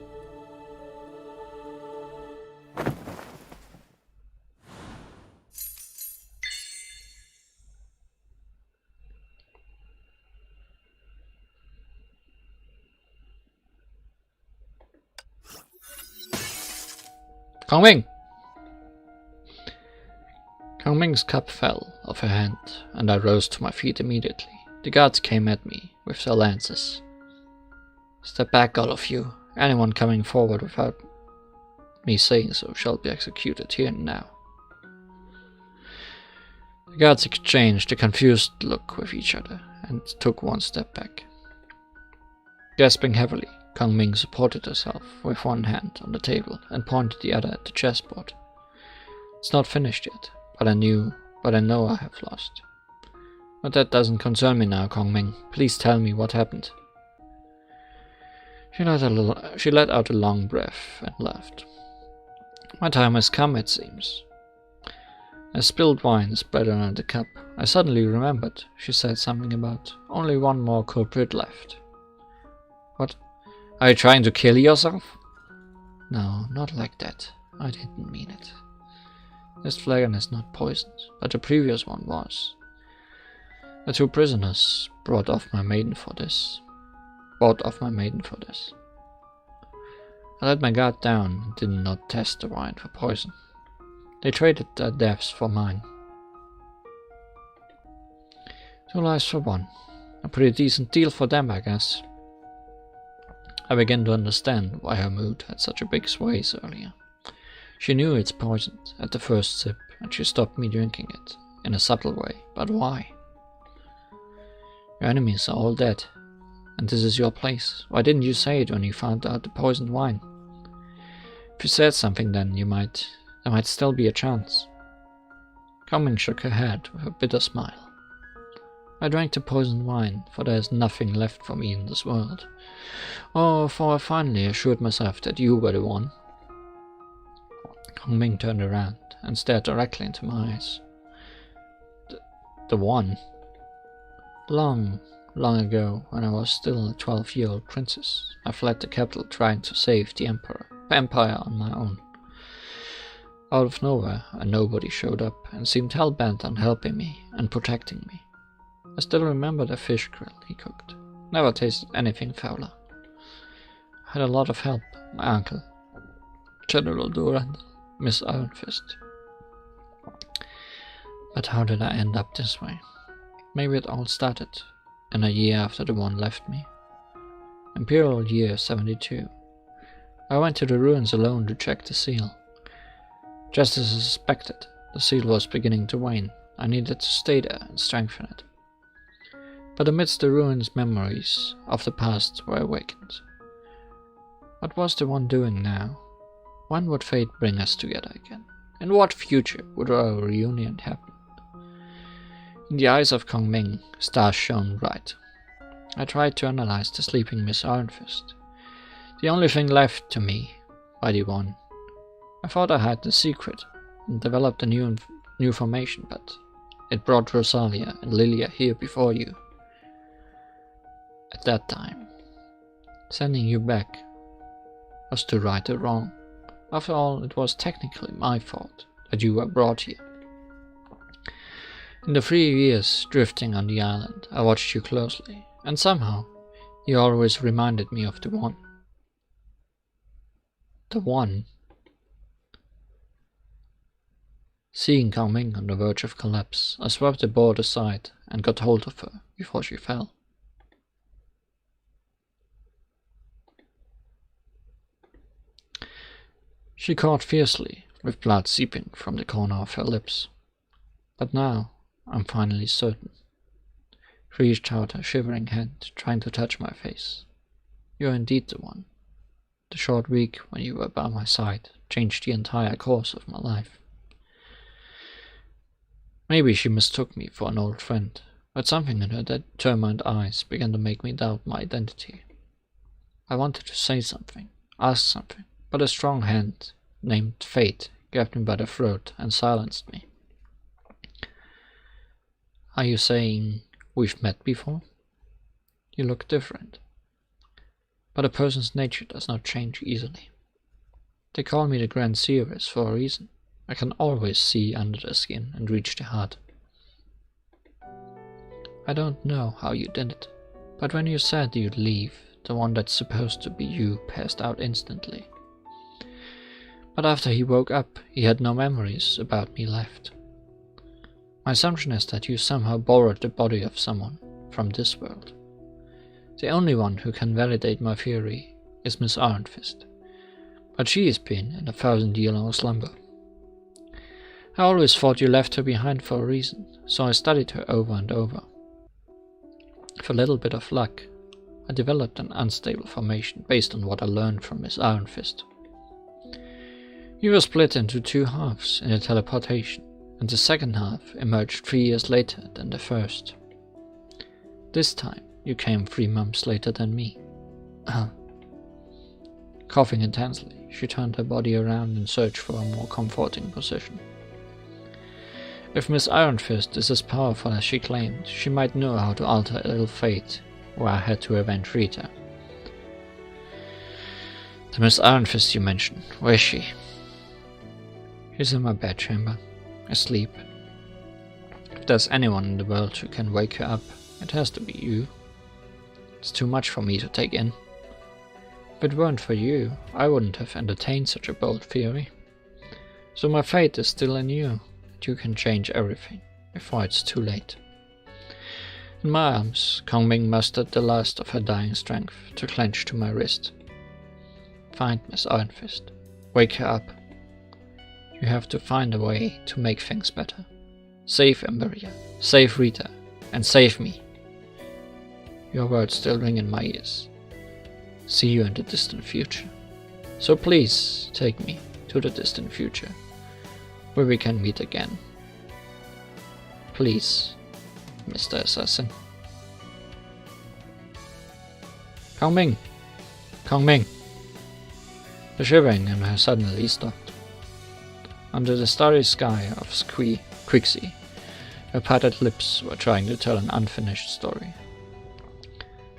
Kongming! Kongming's cup fell off her hand, and I rose to my feet immediately. The guards came at me with their lances. Step back, all of you. Anyone coming forward without me saying so shall be executed here and now. The guards exchanged a confused look with each other and took one step back. Gasping heavily, Kongming supported herself with one hand on the table and pointed the other at the chessboard. It's not finished yet, but I know I have lost. But that doesn't concern me now, Kongming. Please tell me what happened. She let out a long breath and laughed. My time has come, it seems. As spilled wine spread around the cup, I suddenly remembered she said something about only one more culprit left. What? Are you trying to kill yourself? No, not like that. I didn't mean it. This flagon is not poisoned, but the previous one was. The 2 prisoners brought off my maiden for this. I let my guard down and did not test the wine for poison. They traded their deaths for mine. 2 lives for 1. A pretty decent deal for them, I guess. I began to understand why her mood had such a big sway earlier. She knew it's poisoned at the first sip, and she stopped me drinking it, in a subtle way, but why? Your enemies are all dead, and this is your place. Why didn't you say it when you found out the poisoned wine? If you said something then, there might still be a chance. Kongming shook her head with a bitter smile. I drank the poisoned wine, for there is nothing left for me in this world. Or for I finally assured myself that you were the one. Kongming turned around and stared directly into my eyes. The one? Long ago, when I was still a 12-year-old princess, I fled the capital trying to save the empire on my own. Out of nowhere, a nobody showed up and seemed hell-bent on helping me and protecting me. I still remember the fish grill he cooked. Never tasted anything fouler. I had a lot of help. My uncle, General Durand, Miss Ironfist. But how did I end up this way? Maybe it all started and a year after the one left me. Imperial year 72. I went to the ruins alone to check the seal. Just as I suspected, the seal was beginning to wane. I needed to stay there and strengthen it. But amidst the ruins, memories of the past were awakened. What was the one doing now? When would fate bring us together again? In what future would our reunion happen? In the eyes of Kong Ming, stars shone bright. I tried to analyze the sleeping Miss Ironfist. The only thing left to me by the one. I thought I had the secret and developed a new formation, but it brought Rosalia and Lilia here before you. At that time, sending you back was to right a wrong. After all, it was technically my fault that you were brought here. In the 3 years drifting on the island, I watched you closely, and somehow you always reminded me of the one. The one. Seeing Kong Ming on the verge of collapse, I swept the board aside and got hold of her before she fell. She caught fiercely, with blood seeping from the corner of her lips. But now I'm finally certain. She reached out her shivering hand, trying to touch my face. You're indeed the one. The short week when you were by my side changed the entire course of my life. Maybe she mistook me for an old friend, but something in her determined eyes began to make me doubt my identity. I wanted to say something, ask something, but a strong hand, named Fate, grabbed me by the throat and silenced me. Are you saying we've met before? You look different. But a person's nature does not change easily. They call me the Grand Seeress for a reason. I can always see under the skin and reach the heart. I don't know how you did it, but when you said you'd leave, the one that's supposed to be you passed out instantly. But after he woke up, he had no memories about me left. My assumption is that you somehow borrowed the body of someone from this world. The only one who can validate my theory is Miss Ironfist, but she has been in a 1,000-year-long slumber. I always thought you left her behind for a reason, so I studied her over and over. With a little bit of luck, I developed an unstable formation based on what I learned from Miss Ironfist. You were split into 2 halves in a teleportation, and the second half emerged 3 years later than the first. This time, you came 3 months later than me. Coughing intensely, she turned her body around in search for a more comforting position. If Miss Ironfist is as powerful as she claimed, she might know how to alter ill fate, or I had to avenge Rita. The Miss Ironfist you mentioned, where is she? She's in my bedchamber, asleep. If there's anyone in the world who can wake her up, it has to be you. It's too much for me to take in. If it weren't for you, I wouldn't have entertained such a bold theory. So my fate is still in you. You can change everything before it's too late. In my arms, Kong Ming mustered the last of her dying strength to clench to my wrist. Find Miss Ironfist. Wake her up. You have to find a way to make things better. Save Emberia, save Rita, and save me. Your words still ring in my ears. See you in the distant future. So please take me to the distant future, where we can meet again. Please, Mr. Assassin. Kong Ming! Kong Ming! The shivering in her suddenly stopped. Under the starry sky of Quixie, her parted lips were trying to tell an unfinished story.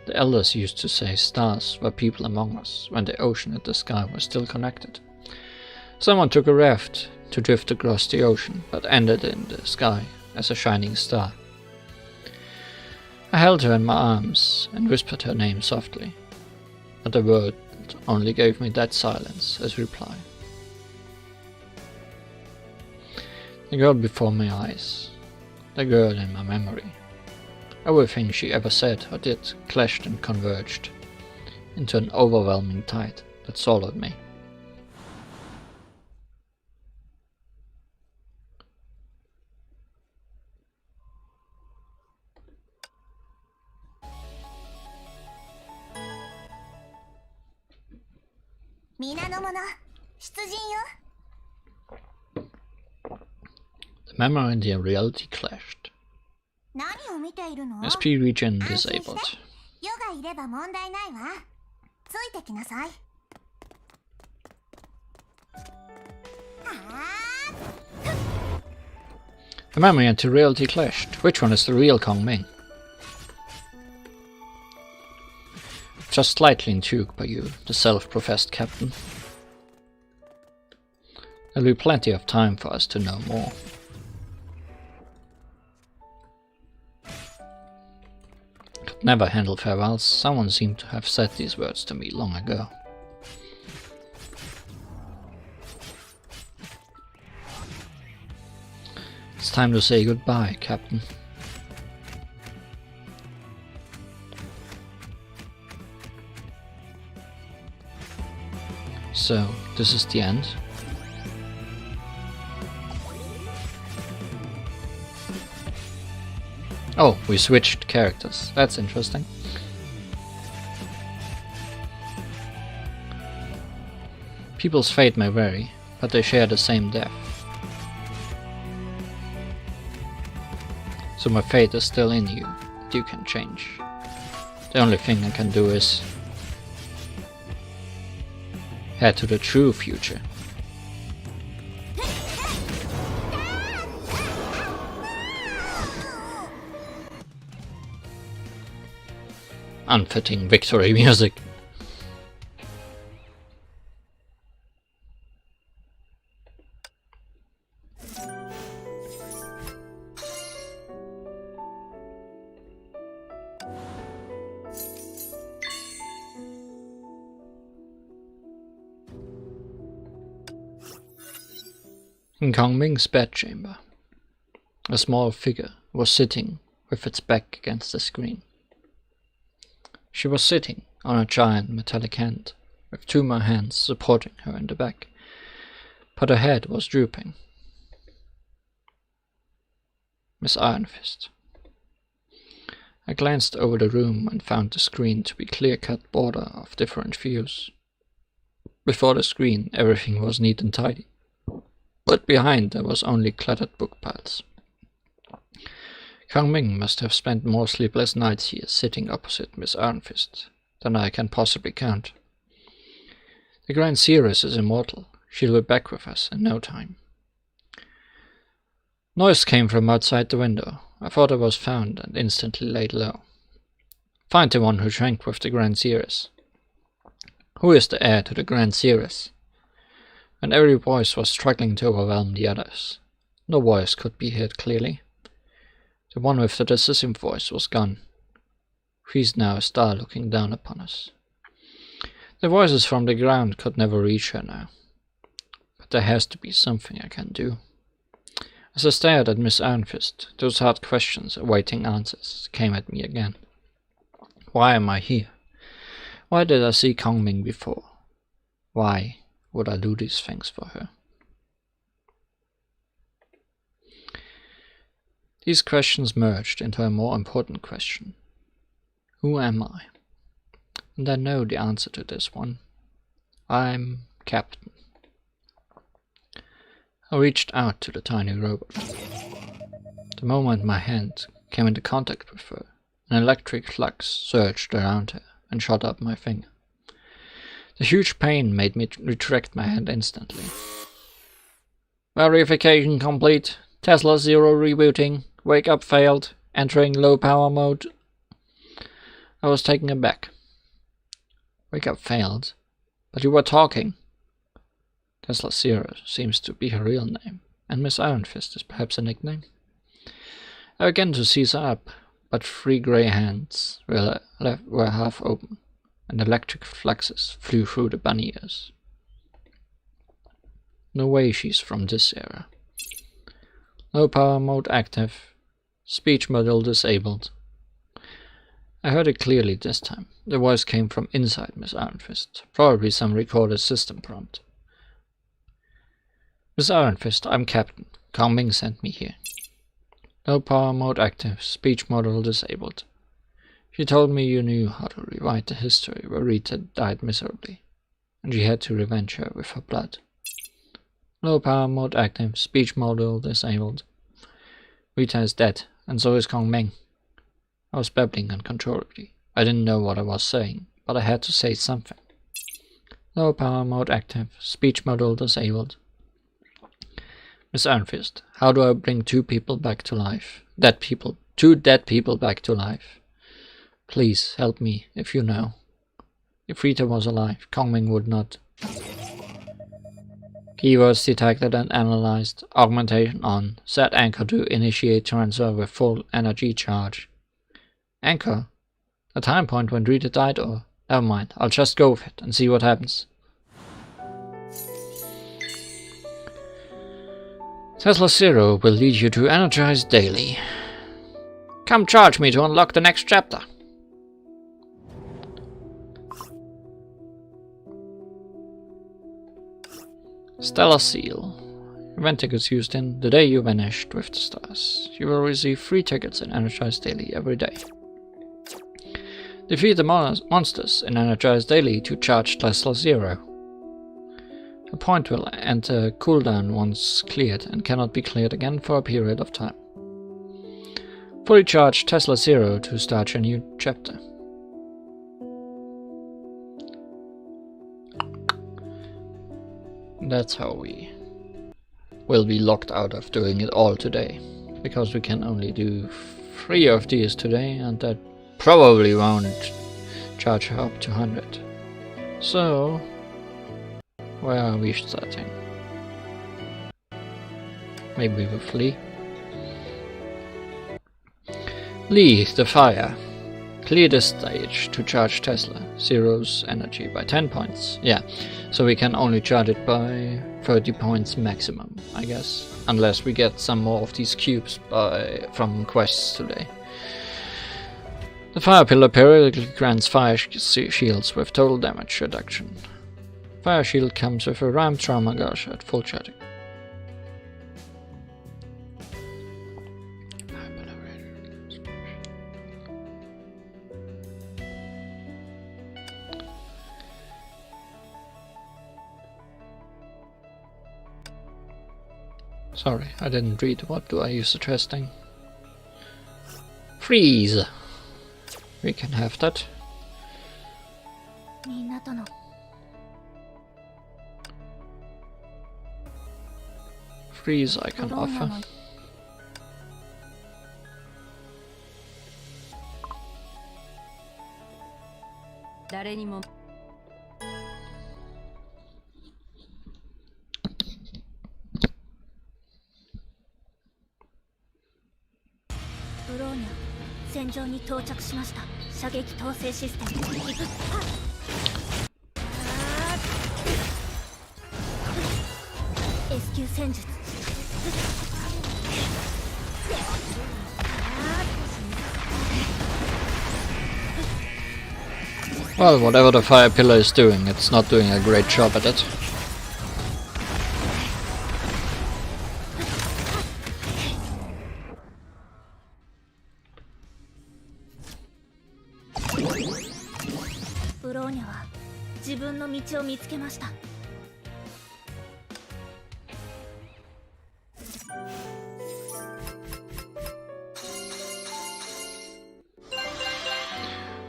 The elders used to say stars were people among us when the ocean and the sky were still connected. Someone took a raft to drift across the ocean, but ended in the sky as a shining star. I held her in my arms and whispered her name softly, but the word only gave me dead silence as reply. The girl before my eyes, the girl in my memory, Everything she ever said or did clashed and converged into an overwhelming tide that swallowed me. The memory and the reality clashed. SP region disabled. The memory and the reality clashed. Which one is the real Kong Ming? Just slightly intrigued by you, the self-professed captain. There'll be plenty of time for us to know more. Could never handle farewells. Someone seemed to have said these words to me long ago. It's time to say goodbye, Captain. So, this is the end. Oh, we switched characters. That's interesting. People's fate may vary, but they share the same death. So my fate is still in you, but you can change. The only thing I can do is head to the true future. Unfitting victory music. In Kong Ming's bedchamber, a small figure was sitting with its back against the screen. She was sitting on a giant metallic hand, with two more hands supporting her in the back, but her head was drooping. Miss Ironfist. I glanced over the room and found the screen to be clear-cut border of different views. Before the screen, everything was neat and tidy, but behind there was only cluttered book piles. Kong Ming must have spent more sleepless nights here sitting opposite Miss Ironfist than I can possibly count. The Grand Seeress is immortal. She'll be back with us in no time. Noise came from outside the window. I thought I was found and instantly laid low. Find the one who drank with the Grand Seeress. Who is the heir to the Grand Seeress? And every voice was struggling to overwhelm the others. No voice could be heard clearly. The one with the decisive voice was gone. She's now a star looking down upon us. The voices from the ground could never reach her now. But there has to be something I can do. As I stared at Miss Ironfist, those hard questions awaiting answers came at me again. Why am I here? Why did I see Kong Ming before? Why would I do these things for her? These questions merged into a more important question. Who am I? And I know the answer to this one. I'm Captain. I reached out to the tiny robot. The moment my hand came into contact with her, an electric flux surged around her and shot up my finger. The huge pain made me retract my hand instantly. Verification complete. Tesla 0 rebooting. Wake up failed. Entering low power mode. I was taken aback. Wake up failed? But you were talking. Tesla 0 seems to be her real name, and Miss Ironfist is perhaps a nickname. I began to seize up, but 3 grey hands were half open, and electric fluxes flew through the bunny ears. No way she's from this era. Low power mode active. Speech module disabled. I heard it clearly this time. The voice came from inside Miss Ironfist, probably some recorded system prompt. Miss Ironfist, I'm Captain. Kong Ming sent me here. No power mode active, speech module disabled. She told me you knew how to rewrite the history where Rita died miserably, and she had to revenge her with her blood. No power mode active, speech module disabled. Rita is dead, and so is Kong Ming. I was babbling uncontrollably. I didn't know what I was saying, but I had to say something. No power mode active, speech module disabled. Miss Ironfist, how do I bring two people back to life? Two dead people back to life. Please help me, if you know. If Rita was alive, Kong Ming would not. Keywords detected and analyzed. Augmentation on. Set anchor to initiate transfer with full energy charge. Anchor? A time point when Rita died, or? Never mind, I'll just go with it and see what happens. Tesla Zero will lead you to Energized Daily. Come charge me to unlock the next chapter. Stellar Seal. Event tickets used in The Day You Vanished with the Stars. You will receive 3 tickets in Energized Daily every day. Defeat the monsters in Energized Daily to charge Tesla Zero. A point will enter cooldown once cleared and cannot be cleared again for a period of time. Fully charge Tesla Zero to start your new chapter. That's how we will be locked out of doing it all today, because we can only do 3 of these today, and that probably won't charge her up to 100. So, where are we starting? Maybe with Lee. Lee, the fire. Clear this stage to charge Tesla Zero's energy by 10 points. Yeah, so we can only charge it by 30 points maximum, I guess. Unless we get some more of these cubes from quests today. The fire pillar periodically grants fire shields with total damage reduction. Fire shield comes with a rammed trauma gauge at full charging. Sorry, I didn't read. What do I use the testing? Freeze! We can have that. Freeze I can offer. Well, whatever the fire pillar is doing, it's not doing a great job at it.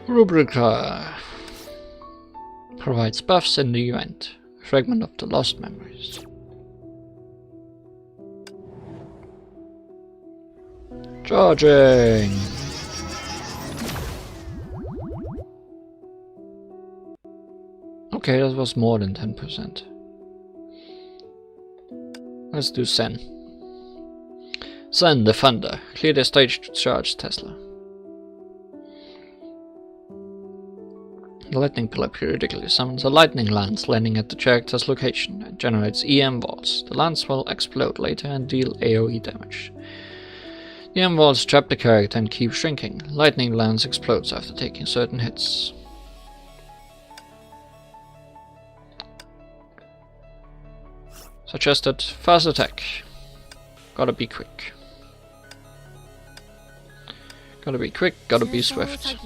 Rubrica provides buffs in the event. A fragment of the lost memories. Charging! Okay, that was more than 10%. Let's do Zen. Zen, the Thunder. Clear the stage to charge Tesla. The lightning pillar periodically summons a lightning lance landing at the character's location and generates EM volts. The lance will explode later and deal AoE damage. The M walls trap the character and keep shrinking. Lightning lance explodes after taking certain hits. Suggested fast attack. Gotta be quick. Gotta be quick, gotta be swift.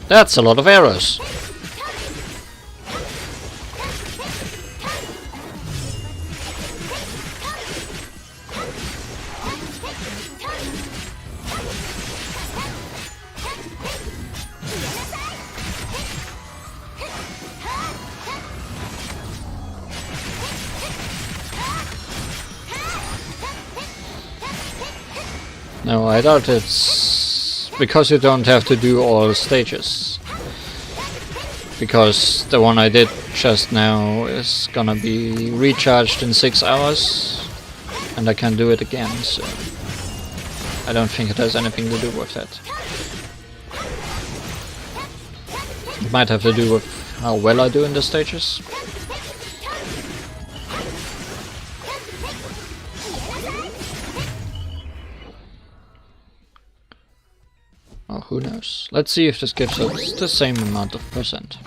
That's a lot of arrows. No, I doubt it's because you don't have to do all stages. Because the one I did just now is gonna be recharged in 6 hours, and I can do it again, so I don't think it has anything to do with that. It might have to do with how well I do in the stages. Oh, who knows? Let's see if this gives us the same amount of percent.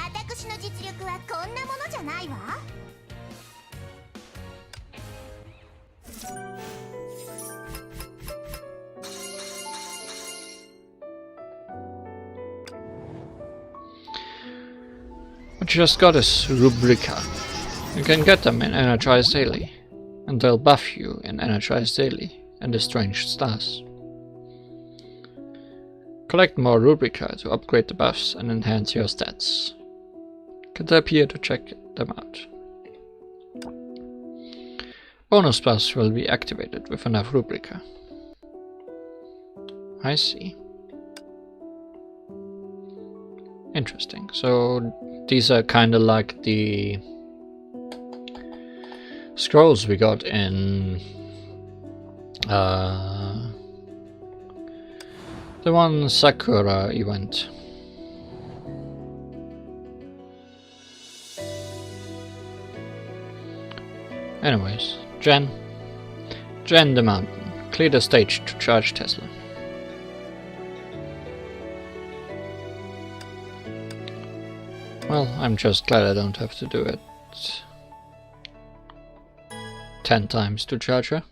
What you just got is Rubrica. You can get them in Energized Daily, and they'll buff you in Energized Daily and Estranged Stars. Collect more Rubrica to upgrade the buffs and enhance your stats. Get up here to check them out. Bonus buffs will be activated with enough Rubrica. I see. Interesting. So these are kinda like the scrolls we got in the one Sakura event. Anyways, Jen the mountain. Clear the stage to charge Tesla. Well, I'm just glad I don't have to do it 10 times to charge her.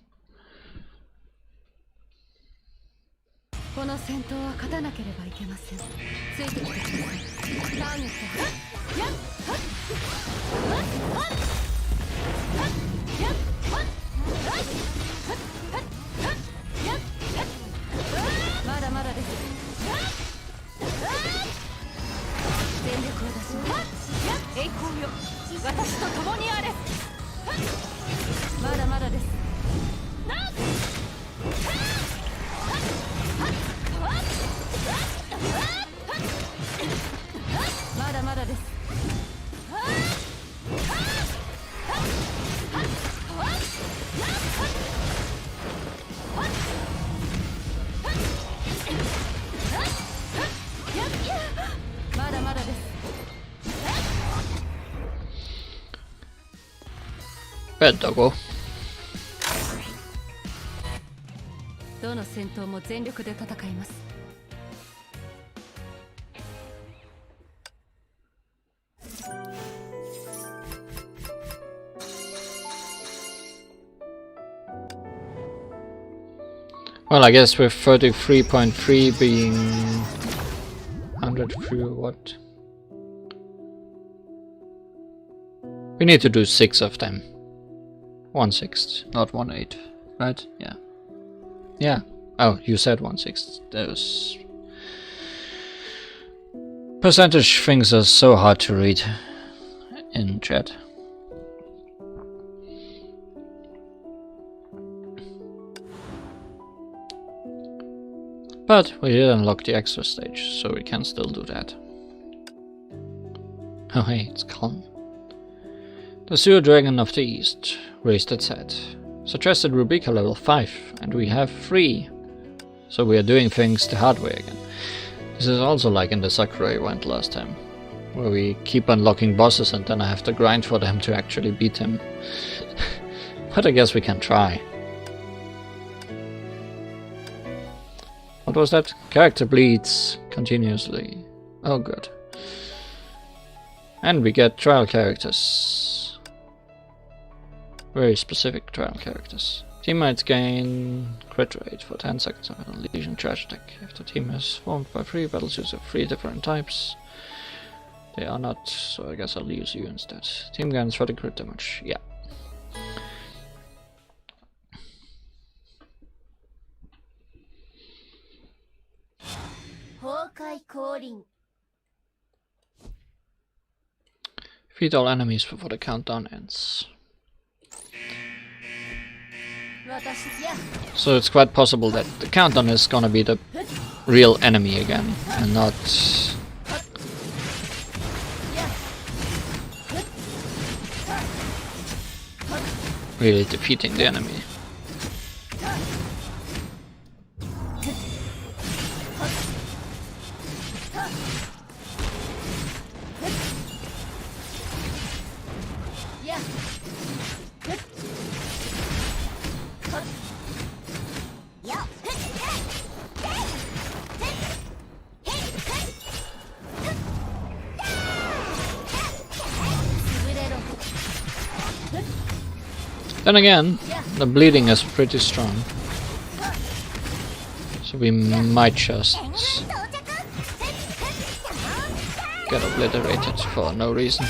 Bad doggo. Well, I guess with 33.3 being 100 through what? We need to do 6 of them. 1/6, not 1/8, right? Yeah. Yeah. Oh, you said 1/6. Those percentage things are so hard to read in chat. But we did unlock the extra stage, so we can still do that. Oh hey, it's gone. The sewer dragon of the east raised its head. Suggested Rubica level 5, and we have 3. So we are doing things the hard way again. This is also like in the Sakura event last time, where we keep unlocking bosses and then I have to grind for them to actually beat him. But I guess we can try. What was that? Character bleeds continuously. Oh good. And we get trial characters. Very specific trial characters. Teammates gain crit rate for 10 seconds of a Legion charge attack. If the team is formed by 3 battlesuits of 3 different types, they are not, so I guess I'll use you instead. Team gains 30 crit damage. Yeah. Honkai calling. Defeat all enemies before the countdown ends. So it's quite possible that the countdown is gonna be the real enemy again, and not really defeating the enemy. Then again, the bleeding is pretty strong, so we might just get obliterated for no reason.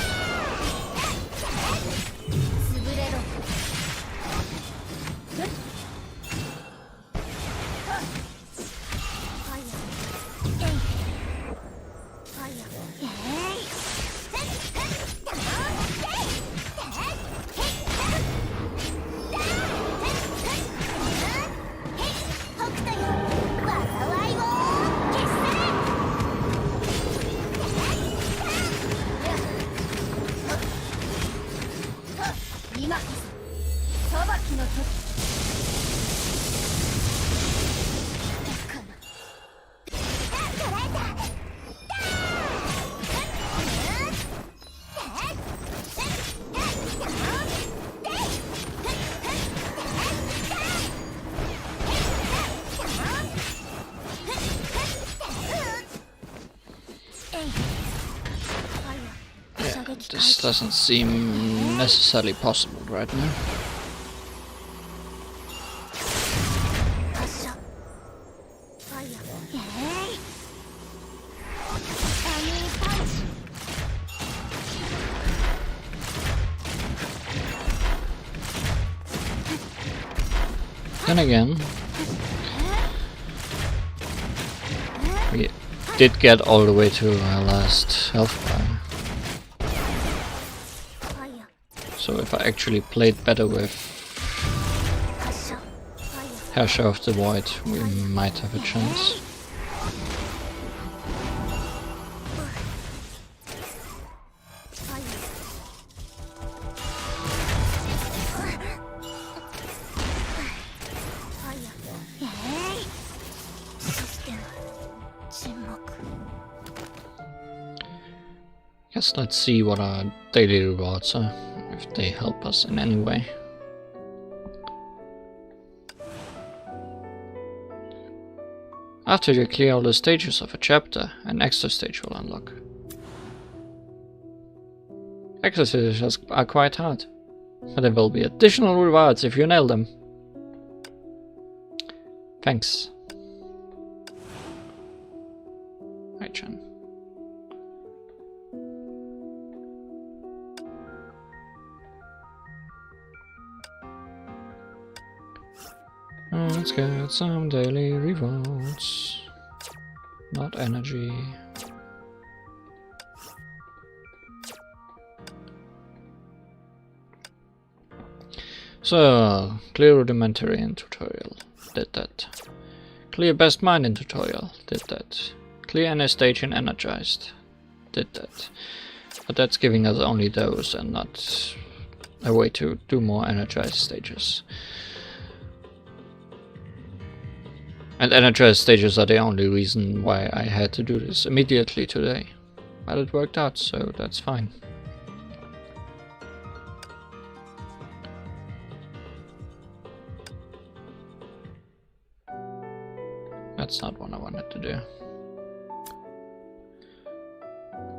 This doesn't seem necessarily possible right now. Then again, we did get all the way to our last health bar. So if I actually played better with Herrscher of the Void, we might have a chance. Guess let's see what our daily rewards are, if they help us in any way. After you clear all the stages of a chapter, an extra stage will unlock. Extra stages are quite hard, but there will be additional rewards if you nail them. Thanks. Hi, Chan. Let's get some daily rewards. Not energy. So, clear rudimentary in tutorial. Did that. Clear best mind in tutorial. Did that. Clear any stage in energized. Did that. But that's giving us only those and not a way to do more energized stages. And energized stages are the only reason why I had to do this immediately today. But it worked out, so that's fine. That's not what I wanted to do.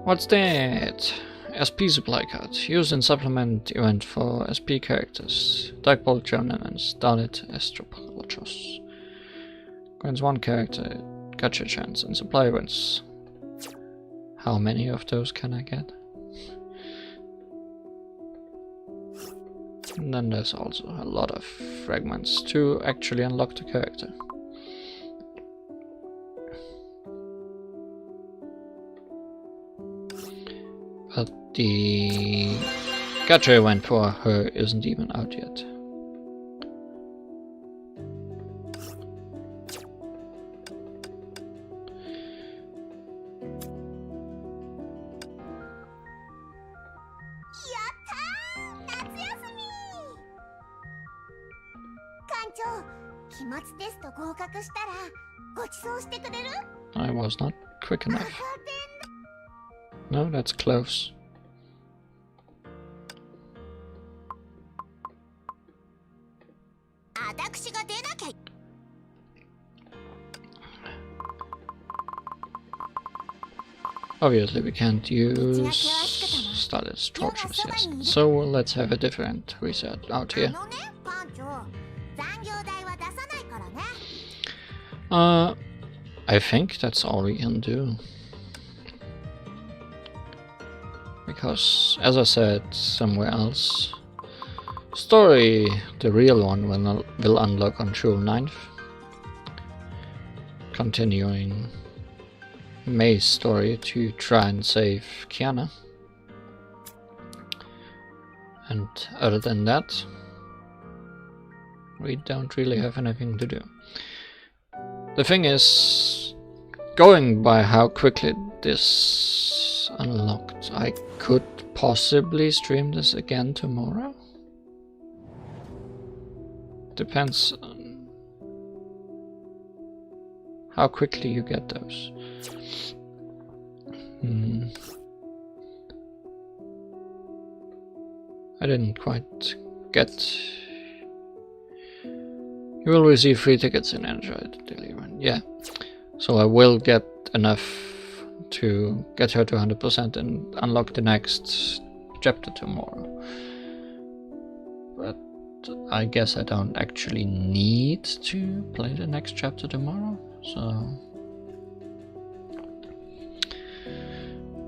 What's that? SP supply card. Used in supplement event for SP characters. Dark Bolt Journeyman's Dalit Astropologos. Grants 1 character gacha chance and supply events. How many of those can I get? And then there's also a lot of fragments to actually unlock the character. But the gacha event for her isn't even out yet. I was not quick enough. No, that's close. Obviously we can't use status torches, yes. So let's have a different reset out here. I think that's all we can do. Because, as I said somewhere else, story, the real one, will unlock on June 9th. Continuing May's story to try and save Kiana. And other than that, we don't really have anything to do. The thing is, going by how quickly this unlocked, I could possibly stream this again tomorrow. Depends on how quickly you get those. I didn't quite get. You will receive 3 tickets in Android delivery. Yeah, so I will get enough to get her to 100% and unlock the next chapter tomorrow. But I guess I don't actually need to play the next chapter tomorrow, so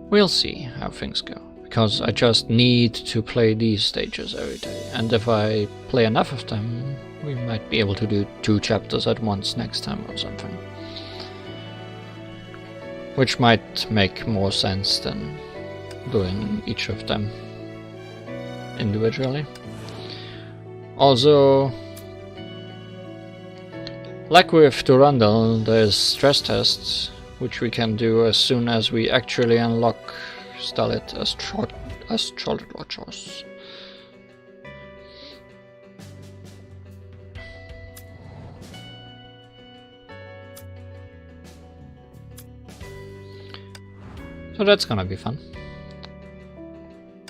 we'll see how things go. Because I just need to play these stages every day, and if I play enough of them, we might be able to do 2 chapters at once next time or something. Which might make more sense than doing each of them individually. Also, like with Durandal, there's stress tests, which we can do as soon as we actually unlock Dalit Astrologos. So that's gonna be fun.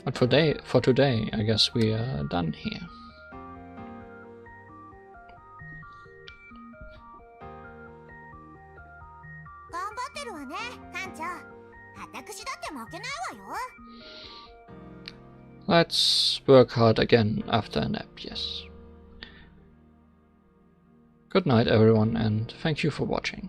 But for today, I guess we are done here. Let's work hard again after a nap, yes. Good night everyone, and thank you for watching.